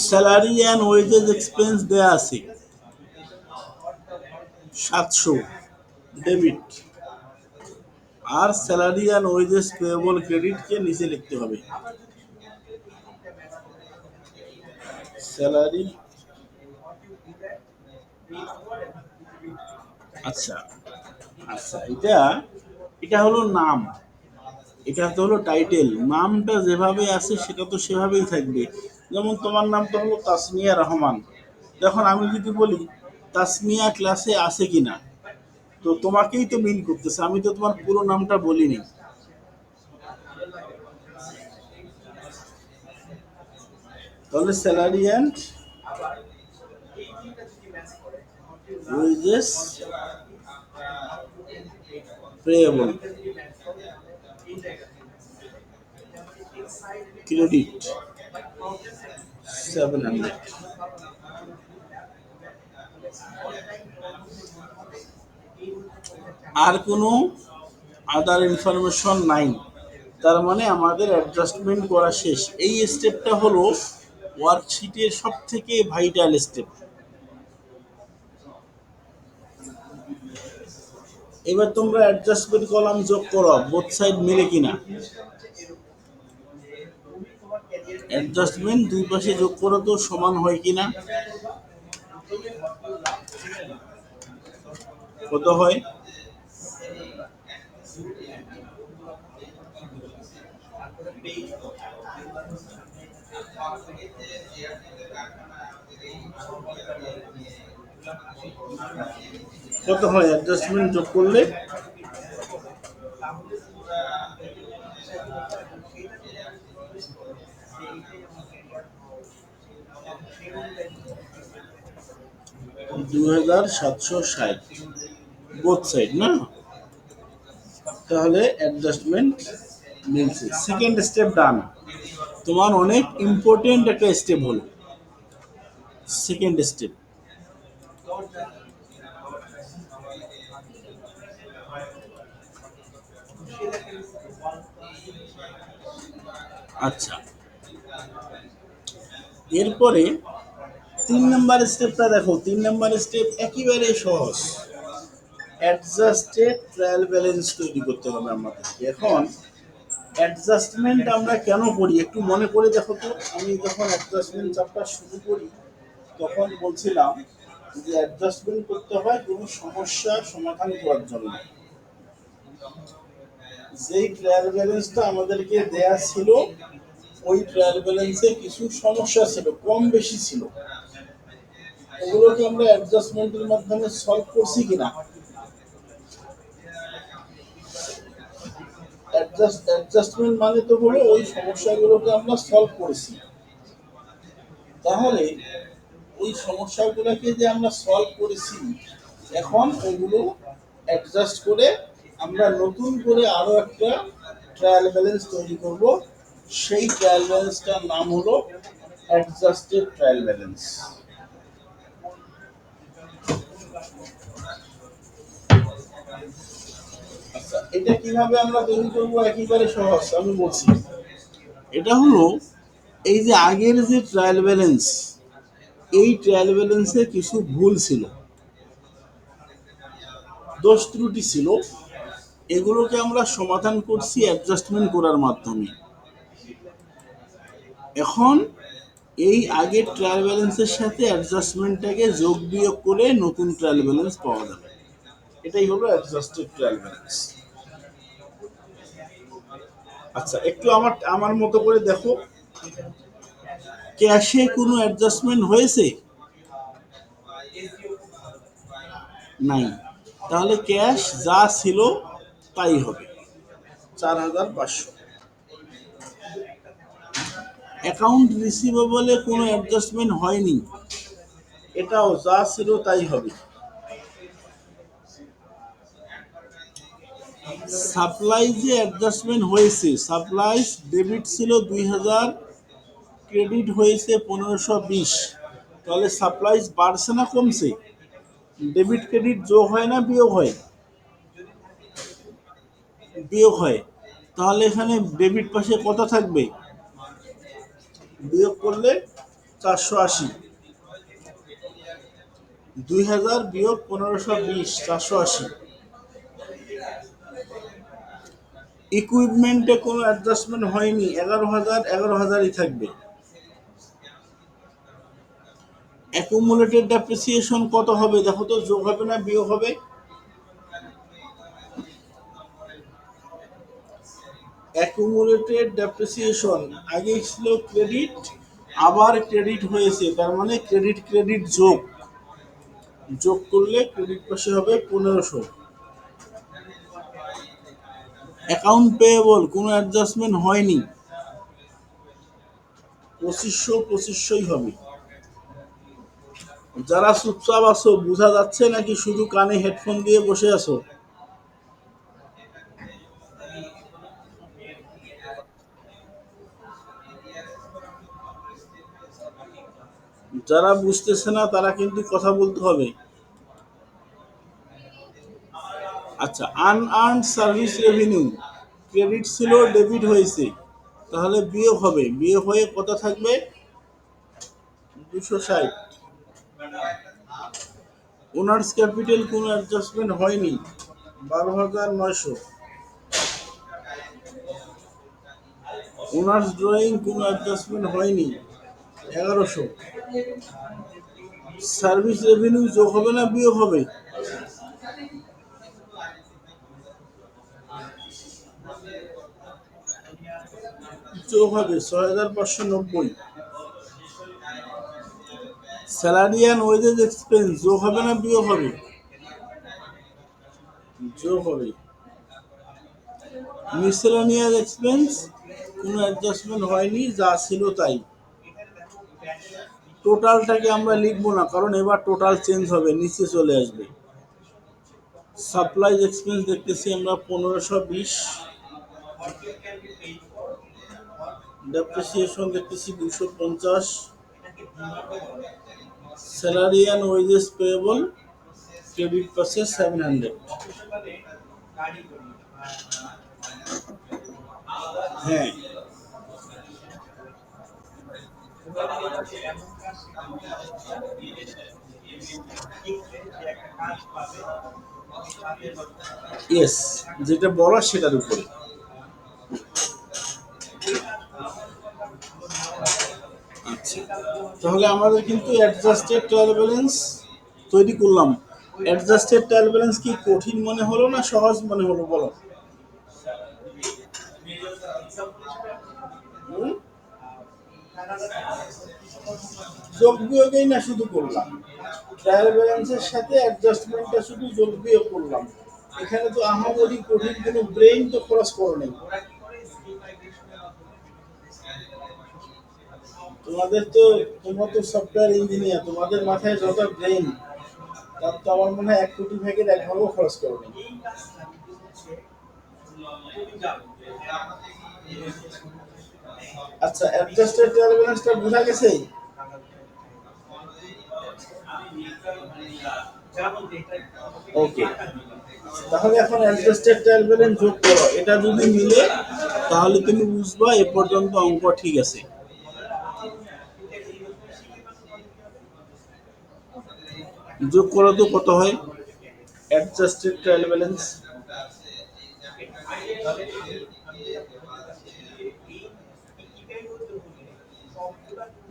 স্যালারি অ্যান্ড ওয়েজেস এক্সপেন্স দেয়া আছে 700 ডেবিট, আর স্যালারি অ্যান্ড ওয়েজেস পেয়েবল ক্রেডিটকে নিচে লিখতে হবে। স্যালারি, আচ্ছা আচ্ছা, এটা এটা হলো নাম, এটা তো হলো টাইটেল। নামটা যেভাবে আছে সেটা তো সেভাবেই থাকবে। যেমন তোমার নাম তো হলো তাসমিয়া রহমান। যখন আমি যদি বলি তাসমিয়া ক্লাসে আছে কিনা, তো তোমাকেই তো মিন করতেছে, আমি তো তোমার পুরো নামটা বলিনি। তাহলে salary and wages payable credit 700। আর কোনো আদার ইনফরমেশন নাই, তার মানে আমাদের অ্যাডজাস্টমেন্ট করা শেষ। এই স্টেপটা হলো ওয়ার্কশিটের সব থেকে ভাইটাল স্টেপ। এবার তোমরা অ্যাডজাস্টমেন্ট কলাম যোগ করো, বোথ সাইড মিলে কিনা। অ্যাডজাস্টমেন্ট দুই পাশে যোগ করো তো সমান হয় কিনা। কত হয়? কত হয় অ্যাডজাস্টমেন্ট যোগ করলে? দুই হাজার 760 বোথ সাইড না। তাহলে অ্যাডজাস্টমেন্ট মিলছে। সেকেন্ড স্টেপ ডান। তোমার অনেক ইম্পর্টেন্ট একটা স্টেপ হলো সেকেন্ড স্টেপ। আচ্ছা, এরপরে 3 নম্বর স্টেপটা দেখো। 3 নম্বর স্টেপ একেবারে সহজ। অ্যাডজাস্টেড ট্রায়াল ব্যালেন্স তৈরি করতে হবে আমাদেরকে। এখন অ্যাডজাস্টমেন্ট আমরা কেন করি একটু মনে করে দেখো তো। আমি যখন অ্যাডজাস্টমেন্ট চ্যাপ্টার শুরু করি তখন বলছিলাম যে অ্যাডজাস্টমেন্ট করতে হয় কোনো সমস্যার সমাধান করার জন্য। যেই ট্রায়াল ব্যালেন্সটা আমাদেরকে দেয়া ছিল, ওই ট্রায়াল ব্যালেন্সে কিছু সমস্যা ছিল, কম বেশি ছিল। ওগুলোকে আমরা অ্যাডজাস্টমেন্টের মাধ্যমে সলভ করছি কিনা। অ্যাডজাস্টমেন্ট মানে তো হলো ওই সমস্যাগুলোকে আমরা সলভ করেছি। তাহলে ওই সমস্যাগুলোকে যে আমরা সলভ করেছি, এখন ওইগুলো অ্যাডজাস্ট করে আমরা নতুন করে আরো একটা ট্রায়াল ব্যালেন্স তৈরি করব। সেই ট্রায়াল ব্যালেন্সটার নাম হলো অ্যাডজাস্টেড ট্রায়াল ব্যালেন্স। আচ্ছা, এটা কিভাবে আমরা তৈরি করবো একেবারে সহজ, আমি বলছি। এটা হলো এই যে আগের যে ট্রায়াল ব্যালেন্স, এই ট্রায়াল ব্যালেন্সে কিছু ভুল ছিল, দোষ ত্রুটি ছিল। এগুলোকে আমরা সমাধান করছি অ্যাডজাস্টমেন্ট করার মাধ্যমে। এখন এই আগের ট্রায়াল ব্যালেন্সের সাথে অ্যাডজাস্টমেন্টটাকে যোগ বিয়োগ করে নতুন ট্রায়াল ব্যালেন্স পাওয়া যাবে। এটাই হলো অ্যাডজাস্টেড ট্রায়াল ব্যালেন্স। আচ্ছা, একটু আমার আমার মতো করে দেখো। ক্যাশে কোনো অ্যাডজাস্টমেন্ট হয়েছে? নাই। তাহলে ক্যাশ যা ছিল তাই হবে 4500। অ্যাকাউন্ট রিসিভেবলে কোনো অ্যাডজাস্টমেন্ট হয়নি, এটাও যা ছিল তাই হবে। সাপ্লাই যে অ্যাডজাস্টমেন্ট হয়েছে, সাপ্লাই ডেবিট ছিল 2000, ক্রেডিট হয়েছে 1520, তাহলে সাপ্লাই বাড়ছে না কমছে? ডেবিট ক্রেডিট যোগ হয় না বিয়োগ হয়? বিয়োগ হয়। তাহলে এখানে ডেবিট পাশে কত থাকবে? বিয়োগ করলে 480। 2000 বিয়োগ 1520, 480। ইকুইপমেন্টে কোনো অ্যাডজাস্টমেন্ট হয়নি, 11,000 11,000ই থাকবে। অ্যাকুমুলেটেড ডেপ্রিসিয়েশন কত হবে দেখো তো, যোগ হবে না বিয়োগ হবে? অ্যাকুমুলেটেড ডেপ্রিসিয়েশন আগে ছিল ক্রেডিট, আবার ক্রেডিট হয়েছে, তার মানে ক্রেডিট ক্রেডিট যোগ, যোগ করলে ক্রেডিট পাশে হবে 1500। অ্যাকাউন্ট পেয়েবল কোনো অ্যাডজাস্টমেন্ট হয়নি, 2500 হবে। যারা চুপচাপ আছো বোঝা যাচ্ছে নাকি শুধু কানে হেডফোন দিয়ে বসে আছো? যারা বুঝতেছে না তারা কিন্তু কথা বলতে হবে। আচ্ছা, আনআর্নড সার্ভিস রেভিনিউ, ক্রেডিট ছিল ডেবিট হয়েছে, তাহলে বিয়োগ হবে, বিয়োগ হয়ে কত থাকবে? 260। ওনার্স ক্যাপিটাল কোনো অ্যাডজাস্টমেন্ট হয়নি, 12,900। ওনার্স ড্রয়িং কোনো অ্যাডজাস্টমেন্ট হয়নি, 1100। সার্ভিস রেভিনিউ যোগ হবে না বিয়োগ হবে? যোগ হবে, 6,590। স্যালারি অ্যান্ড ওয়েজেস এক্সপেন্স যোগ হবে না বিয়োগ হবে? যোগ হবে। মিসেলেনিয়াস এক্সপেন্স কোনো অ্যাডজাস্টমেন্ট হয়নি, যা ছিল তাই। টোটালটাকে আমরা লিখবো না, কারণ এবার টোটাল চেঞ্জ হবে, নিচে চলে আসবে। সাপ্লাই এক্সপেন্স দেখতেছি আমরা 1520, ডেপ্রিসিয়েশন দেখতেছি 250, salary and wages payable credit পাশে 700। হ্যাঁ, ইয়েস, যেটা বলা সেটার উপরে। আচ্ছা, তাহলে আমাদের কিন্তু অ্যাডজাস্টেড ট্রায়াল ব্যালেন্স তৈরি করলাম। অ্যাডজাস্টেড ট্রায়াল ব্যালেন্স কি কঠিন মনে হলো না সহজ মনে হলো বলো? হুম? যোগ বিয়োগই না শুধু করলাম, ট্রায়াল ব্যালেন্সের সাথে অ্যাডজাস্টমেন্টটা শুধু যোগ বিয়োগ করলাম। এখানে তো আহামরি কঠিন কোনো ব্রেইন তো খরচ করো নেই। তোমাদের তো, তোমরা তো সফটওয়্যার ইঞ্জিনিয়ার, তোমাদের মাথায় যত ব্রেইন, তার তো আমার মনে হয় 1 কোটি ভাগের 1 ভাগও খরচ করো নেই। আচ্ছা, অ্যাডজাস্টেড ট্রায়াল ব্যালেন্সটা বোঝা গেছে? ওকে, তাহলে এখন অ্যাডজাস্টেড ট্রায়াল ব্যালেন্স যোগ করো, এটা যদি মিলে তাহলে তুমি বুঝবা এ পর্যন্ত অঙ্ক ঠিক আছে। যোগ করো তো কত হয় adjusted trial balance?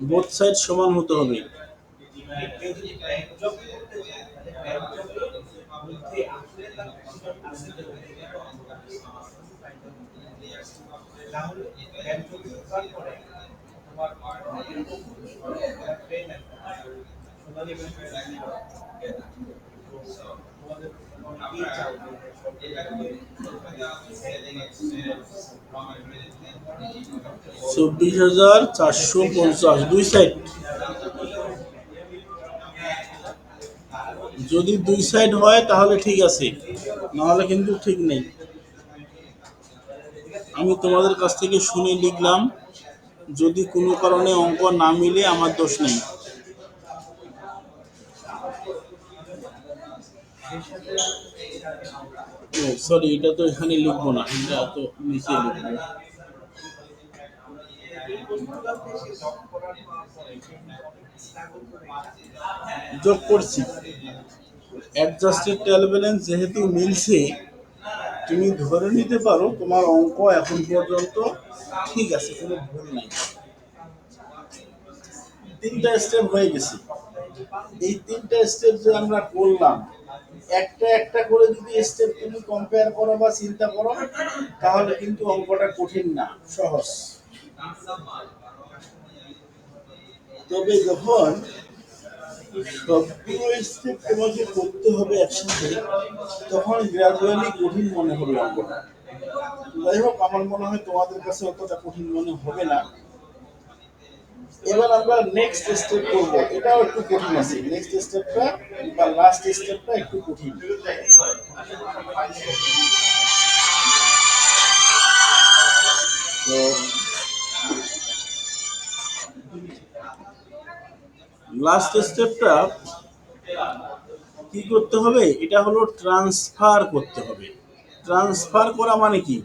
Both side সমান হতে হবে। $24,450 দুই সাইড, যদি দুই সাইড হয় তাহলে ঠিক আছে, নাহলে কিন্তু ঠিক নেই। আমি তোমাদের কাছ থেকে শুনে লিখলাম, যদি কোনো কারণে অঙ্ক না মিলে আমার দোষ নেই। সরি, এটা তো এখানে লিখবো না, এটা তো নিচে লিখবো। যোগ করছি, অ্যাডজাস্টেড ট্রায়াল ব্যালেন্স যেহেতু মিলছে, তুমি ধরে নিতে পারো তোমার অঙ্ক এখন পর্যন্ত ঠিক আছে, কোনো ভুল নাই। তিনটা স্টেপ হয়ে গেছে। এই তিনটা স্টেপ যে আমরা করলাম, একটা একটা করে যদি স্টেপ তুমি কম্পেয়ার করো বা চিন্তা করো, তাহলে কিন্তু অঙ্কটা কঠিন না, সহজ। তবে যখন সবগুলো স্টেপ তোমাকে করতে হবে একসাথে, তখন গ্রাজুয়ালি কঠিন মনে হবে অঙ্কটা। যাই হোক, আমার মনে হয় তোমাদের কাছে অতটা কঠিন মনে হবে না। এবার আমরা নেক্সট স্টেপ করব, এটাও একটু কঠিন আছে। নেক্সট স্টেপটা বা লাস্ট স্টেপটা একটু কঠিন। তো লাস্ট স্টেপটা কি করতে হবে? এটা হলো ট্রান্সফার করতে হবে। ট্রান্সফার করা মানে কি?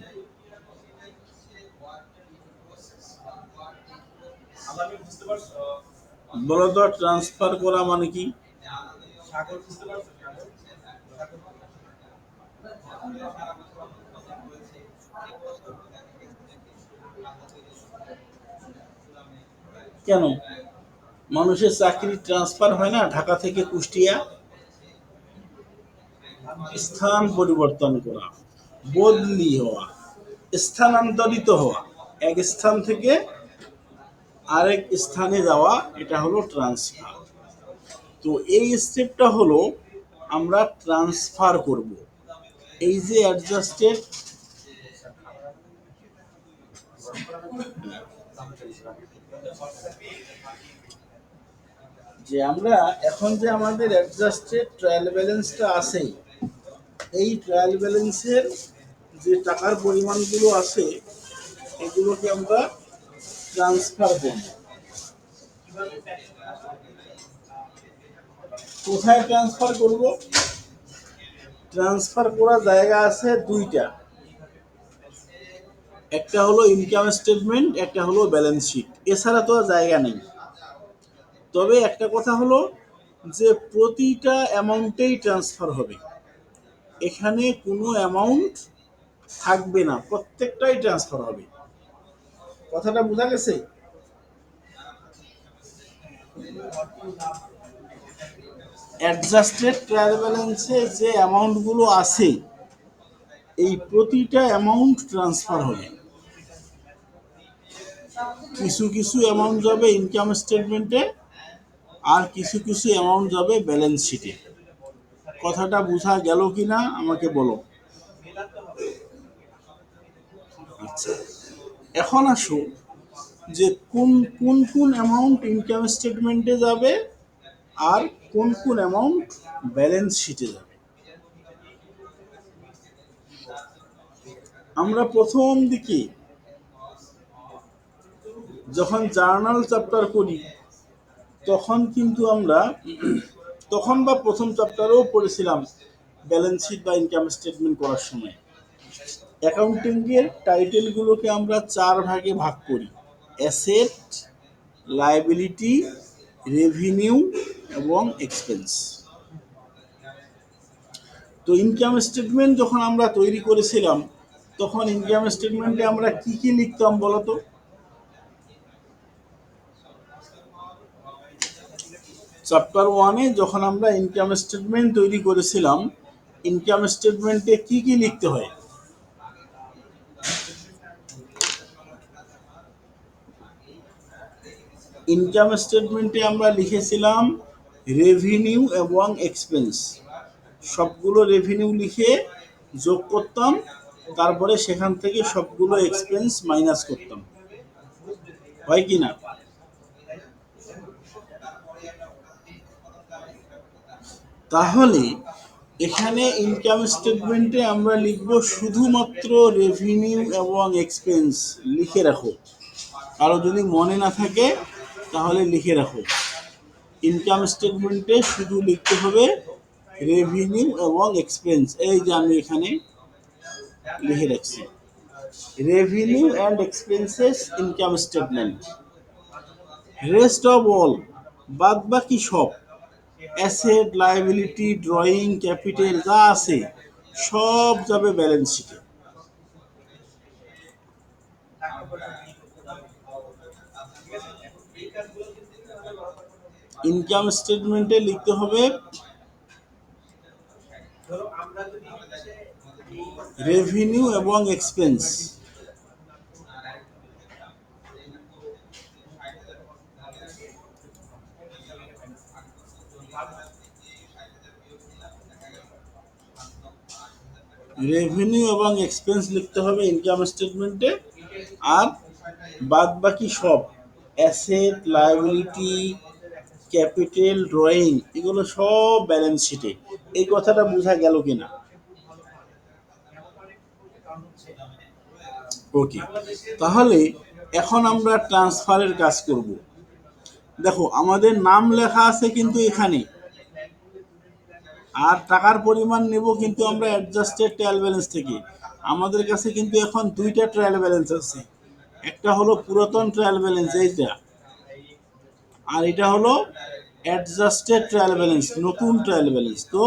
বলো তো, ট্রান্সফার করা মানে কি? কেন মানুষের চাকরি ট্রান্সফার হয় না? ঢাকা থেকে কুষ্টিয়া, স্থান পরিবর্তন করা, বদলি হওয়া, স্থানান্তরিত হওয়া, এক স্থান থেকে আরেক স্থানে যাওয়া, এটা হলো ট্রান্সফার। তো এই স্টেপটা হলো আমরা ট্রান্সফার করব। এই যে অ্যাডজাস্টেড, যে আমরা এখন যে আমাদের অ্যাডজাস্টেড ট্রায়াল ব্যালেন্সটা আছে, এই ট্রায়াল ব্যালেন্সের যে টাকার পরিমাণগুলো আছে, এগুলোকে আমরা ট্রান্সফার করব। কোথায় ট্রান্সফার করব? ট্রান্সফার করার জায়গা আছে দুইটা, একটা হলো ইনকাম স্টেটমেন্ট, একটা হলো ব্যালেন্স শিট। এছাড়া তো আর জায়গা নেই। তবে একটা কথা হলো যে প্রতিটা অ্যামাউন্টেই ট্রান্সফার হবে, এখানে কোনো অ্যামাউন্ট থাকবে না, প্রত্যেকটাই ট্রান্সফার হবে। কথাটা বোঝা গেছে? অ্যাডজাস্টেড ট্রায়াল ব্যালেন্সে যে অ্যামাউন্টগুলো আছে, এই প্রতিটা অ্যামাউন্ট ট্রান্সফার হবে। কিছু কিছু অ্যামাউন্ট যাবে ইনকাম স্টেটমেন্টে, আর কিছু কিছু অ্যামাউন্ট যাবে ব্যালেন্স শিটে। কথাটা বোঝা গেল কিনা আমাকে বলো। আচ্ছা, এখন আসো যে কোন কোন কোন অ্যামাউন্ট ইনকাম স্টেটমেন্টে যাবে আর কোন কোন অ্যামাউন্ট ব্যালেন্স শিটে যাবে। আমরা প্রথম দিকে যখন জার্নাল চ্যাপ্টার করি, তখন কিন্তু আমরা তখন বা প্রথম চ্যাপ্টারেও পড়েছিলাম ব্যালেন্স শিট বা ইনকাম স্টেটমেন্ট করার সময়। অ্যাকাউন্টিংয়ের টাইটেলগুলোকে আমরা চার ভাগে ভাগ করি: অ্যাসেট, লায়াবিলিটি, রেভিনিউ এবং এক্সপেন্স। তো ইনকাম স্টেটমেন্ট যখন আমরা তৈরি করেছিলাম, তখন ইনকাম স্টেটমেন্টে আমরা কি কি লিখতাম বলো তো? চ্যাপ্টার ওয়ানে যখন আমরা ইনকাম স্টেটমেন্ট তৈরি করেছিলাম, ইনকাম স্টেটমেন্টে কি কি লিখতে হয়? ইনকাম স্টেটমেন্টে আমরা লিখেছিলাম রেভিনিউ এবং এক্সপেন্স। সবগুলো রেভিনিউ লিখে যোগ করতাম, তারপরে সেখান থেকে সবগুলো এক্সপেন্স মাইনাস করতাম। হয় কি না? তাহলে এখানে ইনকাম স্টেটমেন্টে আমরা লিখব শুধুমাত্র রেভিনিউ এবং এক্সপেন্স। লিখে রাখো, কারো যদি মনে না থাকে তাহলে লিখে রাখো। ইনকাম স্টেটমেন্টে শুধু লিখতে হবে রেভিনিউ এবং এক্সপেন্স। এই যে আমি এখানে লিখে রাখছি, revenue and expenses income statement. Rest of all, বাদ বাকি সব, অ্যাসেট, লায়াবিলিটি, ড্রয়িং, ক্যাপিটাল যা আছে সব যাবে ব্যালেন্স শিটে। ইনকাম স্টেটমেন্টে লিখতে হবে রেভিনিউ এবং এক্সপেন্স। রেভিনিউ এবং এক্সপেন্স লিখতে হবে ইনকাম স্টেটমেন্টে। আর বাদ বাকি সব, অ্যাসেট, লায়াবিলিটি, ক্যাপিটাল, ড্রয়িং, এগুলো সব ব্যালেন্স শিটে। এই কথাটা বোঝা গেল কিনা? ওকে, তাহলে এখন আমরা ট্রান্সফারের কাজ করব। দেখো আমাদের নাম লেখা আছে কিন্তু এখানে, আর টাকার পরিমাণ নেব কিন্তু আমরা অ্যাডজাস্টেড ট্রায়াল ব্যালেন্স থেকে। আমাদের কাছে কিন্তু এখন দুইটা ট্রায়াল ব্যালেন্স আছে, একটা হলো পুরাতন ট্রায়াল ব্যালেন্স এইটা, আর এটা হলো অ্যাডজাস্টেড ট্রায়াল ব্যালেন্স, নতুন ট্রায়াল ব্যালেন্স। তো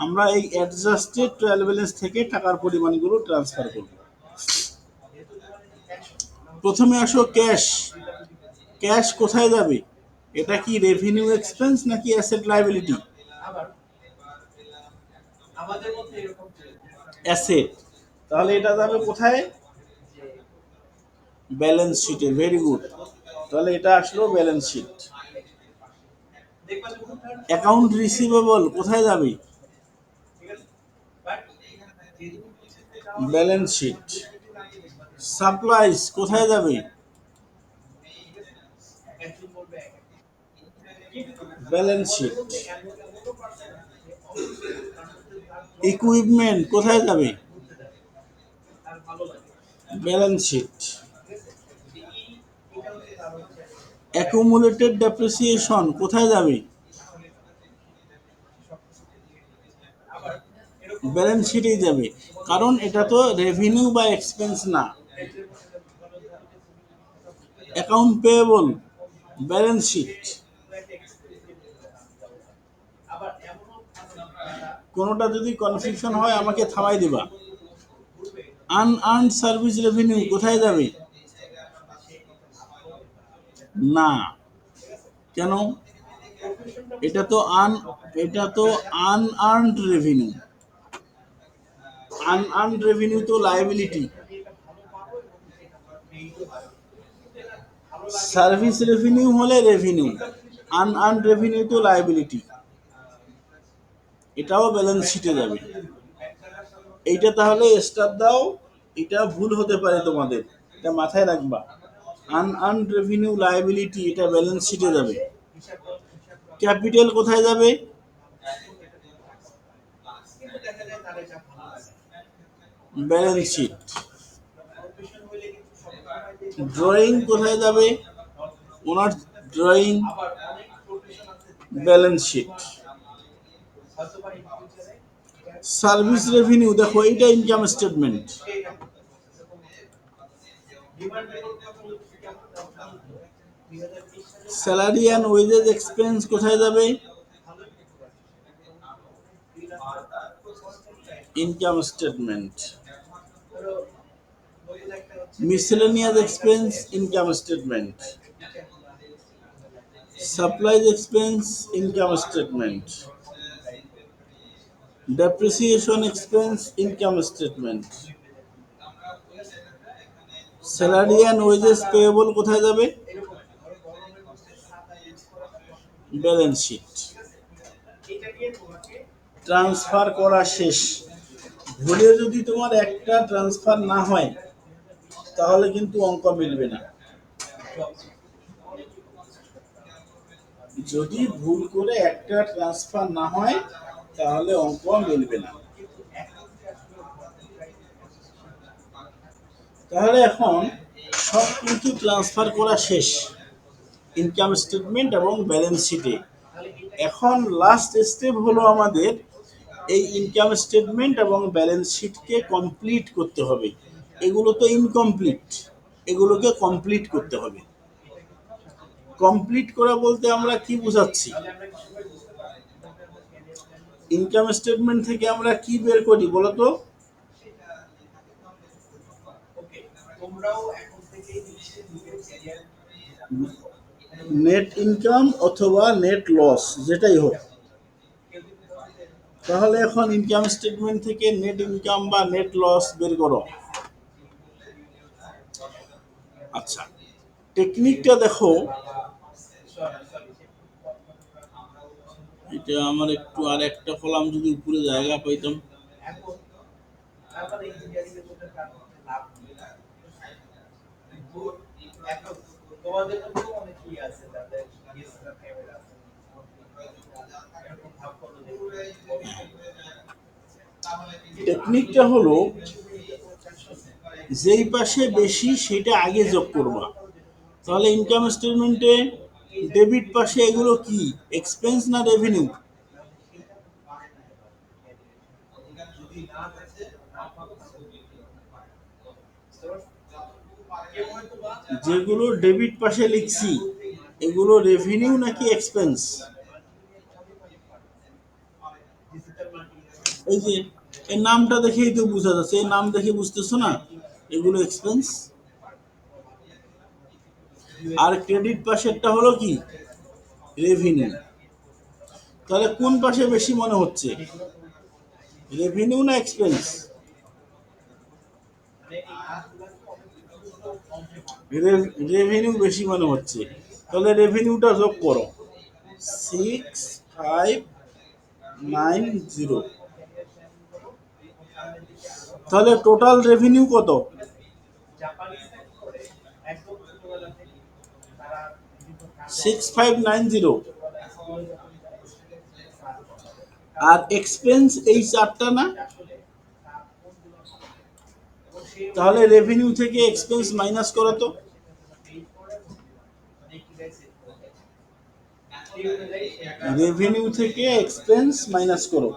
আমরা এই অ্যাডজাস্টেড ট্রায়াল ব্যালেন্স থেকে টাকার পরিমাণগুলো ট্রান্সফার করব। প্রথমে আসো ক্যাশ। ক্যাশ কোথায় যাবে? এটা কি রেভিনিউ এক্সপেন্স নাকি অ্যাসেট লায়াবিলিটি? অ্যাসেট। তাহলে এটা যাবে কোথায়? ব্যালেন্স শিটে। ভেরি গুড, তাহলে এটা আসলো ব্যালেন্স শিট। অ্যাকাউন্ট রিসিভেবল কোথায় যাবে? Balance sheet. সাপ্লাইজ কোথায় যাবে? Balance sheet. ইকুইপমেন্ট কোথায় যাবে? Balance sheet. অ্যাকুমুলেটেড ডেপ্রিসিয়েশন কোথায় যাবে? ব্যালেন্স শিটেই যাবে, কারণ এটা তো রেভিনিউ বা এক্সপেন্স না। Account payable, balance sheet. কোনোটা যদি কনফিউশন হয় আমাকে থামাই দিবা। আনআর্নড সার্ভিস রেভিনিউ কোথায় যাবে? না, কেন? এটা তো আনআর্নড রেভিনিউ। আনআর্নড রেভিনিউ তো লায়াবিলিটি। সার্ভিস রেভিনিউ হলে রেভিনিউ, আনআর্নড রেভিনিউ তো লায়াবিলিটি। এটাও ব্যালেন্স শিটে যাবে। এইটা তাহলে স্টার দাও, এটা ভুল হতে পারে তোমাদের, এটা মাথায় রাখবা। আনআর্নড রেভিনিউ লায়াবিলিটি, এটা ব্যালেন্স শিটে যাবে। ক্যাপিটাল কোথায় যাবে? Balance sheet. ড্রয়িং কোথায় যাবে? Owner drawing, balance sheet. Service revenue দেখো এইটা income statement. Salary and wages expense কোথায় যাবে? Income statement. Miscellaneous expense income statement. Supplies expense income statement. Depreciation expense income statement. Salary and wages payable কোথায় যাবে? Balance sheet. Transfer করা শেষ। ভুলে যদি তোমার একটা ট্রান্সফার না হয় তাহলে কিন্তু অঙ্ক মিলবে না। যদি ভুল করে একটা ট্রান্সফার না হয় তাহলে অঙ্ক মিলবে না। তাহলে এখন সব কিন্তু ট্রান্সফার করা শেষ ইনকাম স্টেটমেন্ট এবং ব্যালেন্স শিটে। এখন লাস্ট স্টেপ হলো আমাদের এই ইনকাম স্টেটমেন্ট এবং ব্যালেন্স শিটকে কমপ্লিট করতে হবে। এগুলো তো ইনকমপ্লিট, এগুলোকে কমপ্লিট করতে হবে। কমপ্লিট করা বলতে আমরা কি বোঝাচ্ছি? ইনকাম স্টেটমেন্ট থেকে আমরা কি বের করি বলো তো? নেট ইনকাম অথবা নেট লস, যেটাই হোক। তাহলে এখন ইনকাম স্টেটমেন্ট থেকে নেট ইনকাম বা নেট লস বের করো। আচ্ছা, টেকনিকটা দেখো। এটা আমার একটু আর একটা কলাম যদি উপরে জায়গা পাইতাম। টেকনিকটা হলো যেই পাশে বেশি সেটা আগে যোগ করবা। তাহলে ইনকাম স্টেটমেন্টে ডেবিট পাশে এগুলো কি, এক্সপেন্স না রেভিনিউ? যেগুলো ডেবিট পাশে লিখছি এগুলো রেভিনিউ নাকি এক্সপেন্স? এই যে এই নামটা দেখেই তো বোঝা যাচ্ছে, এই নাম দেখে বুঝতেছো না এগুলো এক্সপেন্স। আর ক্রেডিট পাশেরটা হলো কি, রেভিনিউ। তাহলে কোন পাশে বেশি মনে হচ্ছে, রেভিনিউ না এক্সপেন্স? রেভিনিউ বেশি মনে হচ্ছে। তাহলে রেভিনিউটা যোগ করো, 6590। তাহলে টোটাল রেভিনিউ কত? 6590। আর এক্সপেন্স এই চারটা না? তাহলে রেভিনিউ থেকে এক্সপেন্স মাইনাস করো তো। রেভিনিউ থেকে এক্সপেন্স মাইনাস করো।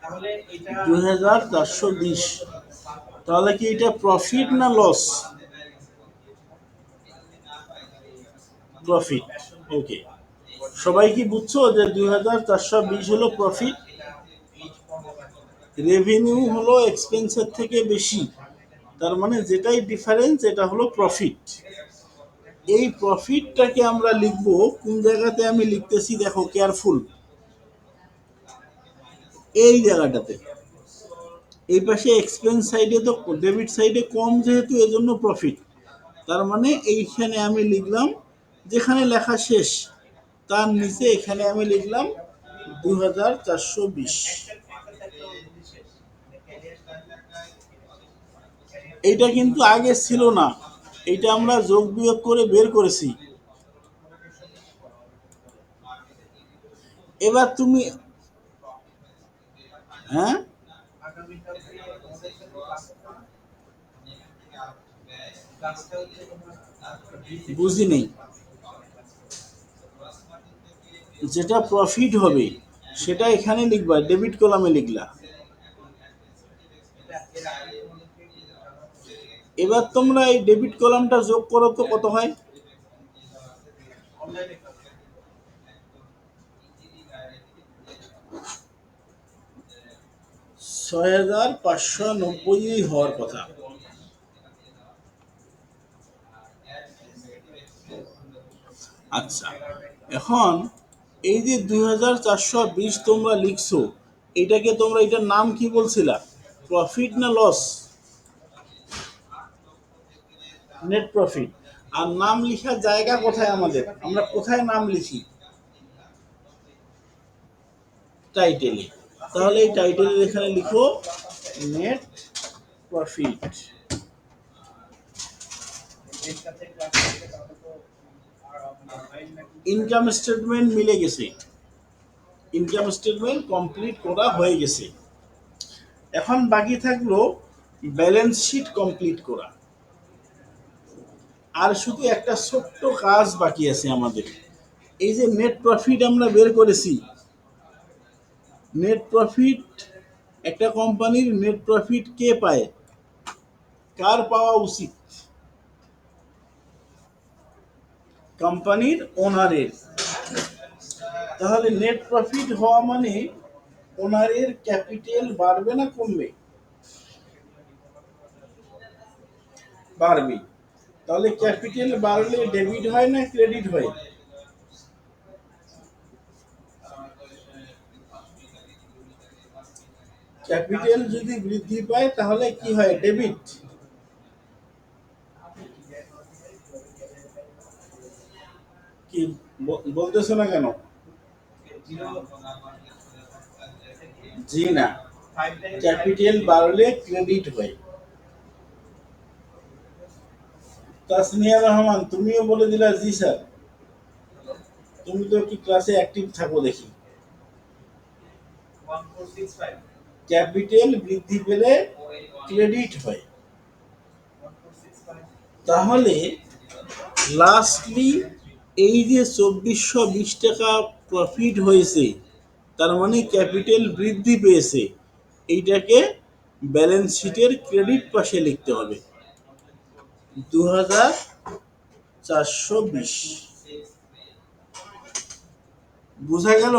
তাহলে এটা 2420। তাহলে কি এটা প্রফিট না লস? প্রফিট। ওকে, সবাই কি বুঝছো যে 2420 হলো প্রফিট? রেভিনিউ হলো এক্সপেন্সের থেকে বেশি, তার মানে যেটাই ডিফারেন্স এটা হলো প্রফিট। এই প্রফিটটাকে আমরা লিখব কোন জায়গাতে, আমি লিখতেছি দেখো কেয়ারফুল, এই জায়গাটাতে। এই পাশে এক্সপেন্স সাইডে তো ডেবিট সাইডে কম যেহেতু এজন্য প্রফিট। তার মানে এইখানে আমি লিখলাম, যেখানে লেখা শেষ তার নিচে এখানে আমি লিখলাম 2420। এইটা কিন্তু আগে ছিল না, এইটা আমরা যোগ বিয়োগ করে বের করেছি। এবার তুমি, হ্যাঁ বুঝি নেই। যেটা প্রফিট হবে সেটা এখানে লিখবা, ডেবিট কলামে লিখলা। এবার তোমরা এই ডেবিট কলামটা যোগ করো তো কত হয়। 6590 হওয়ার কথা। আচ্ছা, এখন এই যে 2420 তোমরা লিখছো, এটাকে তোমরা, এটার নাম কি বলছিলা, প্রফিট না লস? Net profit. আর নাম লেখার জায়গা কোথায় আমাদের, আমরা কোথায় নাম লিখি? টাইটেলে। তাহলে এই টাইটেলের এখানে লিখো নেট প্রফিট। এর কাছে ক্লাস করতে তাহলে তো ফাইল নাকি ইনকাম স্টেটমেন্ট মিলে গেছে, ইনকাম স্টেটমেন্ট কমপ্লিট করা হয়ে গেছে। এখন বাকি থাকলো ব্যালেন্স শিট কমপ্লিট করা। আর শুধু একটা ছোট্ট কাজ বাকি আছে আমাদের। এই যে নেট প্রফিট আমরা বের করেছি, নেট প্রফিট, একটা কোম্পানির নেট প্রফিট কে পায়, কার পাওয়া উচিত? কোম্পানির ওনারের। তাহলে নেট প্রফিট হওয়া মানে ওনারের ক্যাপিটাল বাড়বে না কমবে? বাড়বে। তাহলে ক্যাপিটাল বাড়লে ডেবিট হয় না ক্রেডিট হয়? ক্যাপিটাল যদি বৃদ্ধি পায় তাহলে কি হয়? ডেবিট। কি বলতেছো না কেন? জিরো জি না, 5 টাইমস ক্যাপিটাল বাড়লে ক্রেডিট হয়। তাসনিয়া রহমান, তুমিও বলে দিলা জি স্যার। তুমি তো কি ক্লাসে অ্যাক্টিভ থাকো দেখি। 1465 ক্যাপিটাল বৃদ্ধি পেলে ক্রেডিট হয়। 1465 তাহলে লাস্টলি এই যে 2420 টাকা প্রফিট হয়েছে, তার মানে ক্যাপিটাল বৃদ্ধি পেয়েছে, এইটাকে ব্যালেন্স শিটের ক্রেডিট পাশে লিখতে হবে 2420। বোঝা গেল?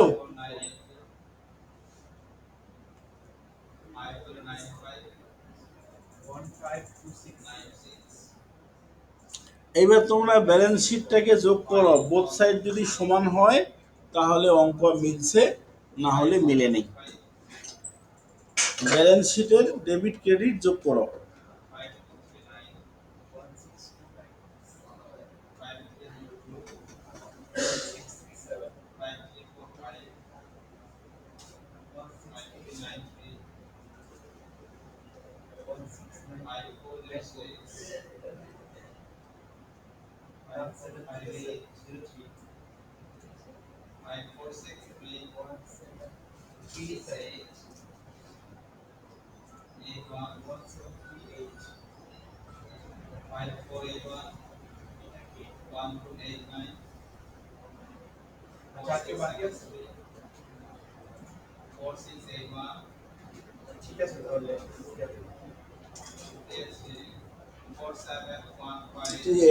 এইবার তোমরা ব্যালেন্স শিটটাকে যোগ করো, বোথ সাইড যদি সমান হয় তাহলে অঙ্ক মিলছে, না হলে মিলে নেই। ব্যালেন্স শিটের ডেবিট ক্রেডিট যোগ করো। আজকে বাকি আছে ঠিক আছে তাহলে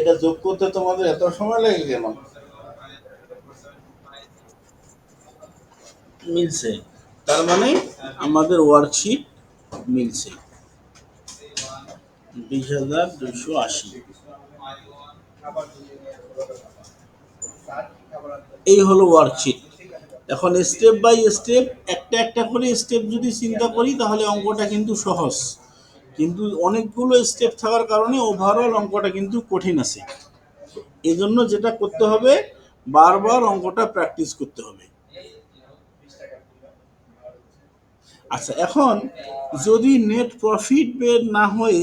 এটা যোগ করতে তোমাদের এত সময় লাগে কেন? মিলছে, তার মানে আমাদের ওয়ার্কশিট মিলছে 20,280। খাবার এই হলো ওয়ার্কশিট। এখন স্টেপ বাই স্টেপ একটা একটা করে স্টেপ যদি চিন্তা করি তাহলে অঙ্কটা কিন্তু সহজ, কিন্তু অনেকগুলো স্টেপ থাকার কারণে ওভারঅল অঙ্কটা কিন্তু কঠিন আছে। এজন্য যেটা করতে হবে, বারবার অঙ্কটা প্র্যাকটিস করতে হবে। আচ্ছা, এখন যদি নেট প্রফিট বের না হয়ে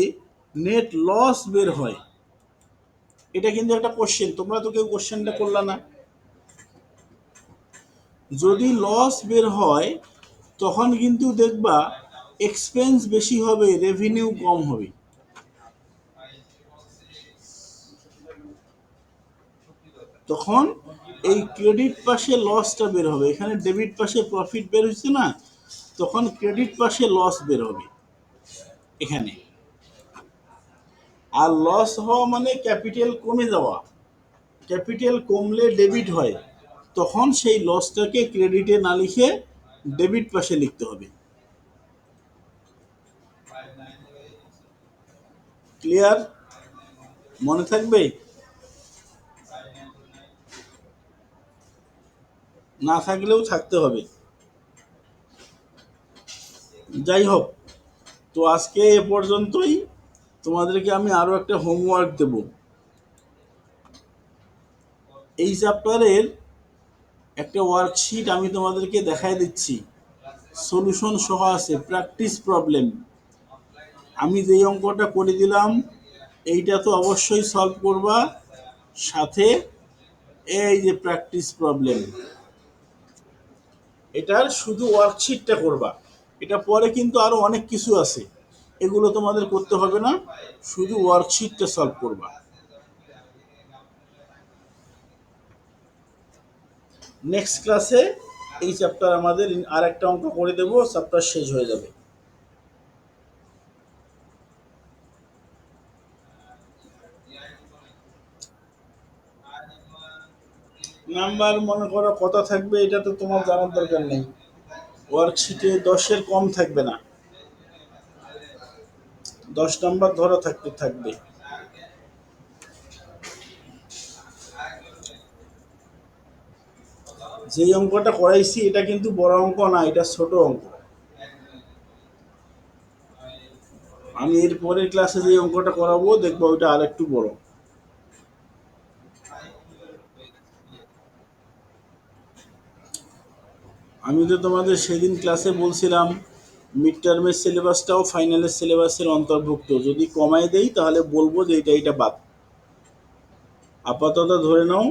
নেট লস বের হয়, এটা কিন্তু একটা কোশ্চেন, তোমরা তো কেউ কোশ্চেনটা করলা না। যদি লস বের হয় তখন কিন্তু দেখবা এক্সপেন্স বেশি হবে, রেভিনিউ কম হবে। তখন এই ক্রেডিট পাশে লসটা বের হবে, এখানে ডেবিট পাশে প্রফিট বের হচ্ছে না, তখন ক্রেডিট পাশে লস বের হবে এখানে। আর লস হওয়া মানে ক্যাপিটাল কমে যাওয়া, ক্যাপিটাল কমলে ডেবিট হয়, তখন সেই লসটাকে ক্রেডিটে না লিখে ডেবিট পাশে লিখতে হবে। ক্লিয়ার? মনে থাকবে? না থাকলেও থাকতে হবে। যাই হোক, তো আজকে এ পর্যন্তই। তোমাদেরকে আমি আরো একটা হোমওয়ার্ক দেব। এই চ্যাপ্টারের একটা ওয়ার্কশিট আমি তোমাদেরকে দেখাই দিচ্ছি, সলিউশন সহ আছে, প্র্যাকটিস প্রবলেম। আমি যেই অঙ্কটা করে দিলাম এইটা তো অবশ্যই সলভ করবা, সাথে এই যে প্র্যাকটিস প্রবলেম, এটার শুধু ওয়ার্কশিটটা করবা। এটা পরে কিন্তু আরো অনেক কিছু আছে, এগুলো তোমাদের করতে হবে না, শুধু ওয়ার্কশিটটা সলভ করবা। নেক্সট ক্লাসে এই চ্যাপ্টার আমাদের আর একটা অঙ্ক করে দেবো, চ্যাপ্টার শেষ হয়ে যাবে। নাম্বার মনে করো কত থাকবে এটা তো তোমার জানার দরকার নেই, ওয়ার্কশিটে 10-এর কম থাকবে না, 10 নাম্বার ধরো থাকতে থাকবে। যেই অঙ্কটা করাইছি এটা কিন্তু বড় অঙ্ক না, এটা ছোট অঙ্ক। আমি এর পরের ক্লাসে যে অঙ্কটা করাবো দেখবো ওইটা আর একটু বড়। আমি তো তোমাদের সেদিন ক্লাসে বলছিলাম মিড টার্মের সিলেবাসটাও ফাইনালের সিলেবাসের অন্তর্ভুক্ত, যদি কমায় দেই তাহলে বলবো যে এটা বাদ। আপাতত ধরে নাও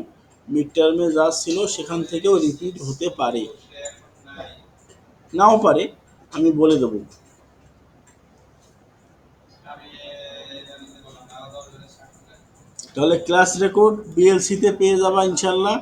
মিড টার্মে যা ছিল সেখান থেকেও রিপিট হতে পারে, নাও পারে, আমি বলে দেবো। তাহলে ক্লাস রেকর্ড বিএলসিতে পেয়ে যাবা ইনশাল্লাহ।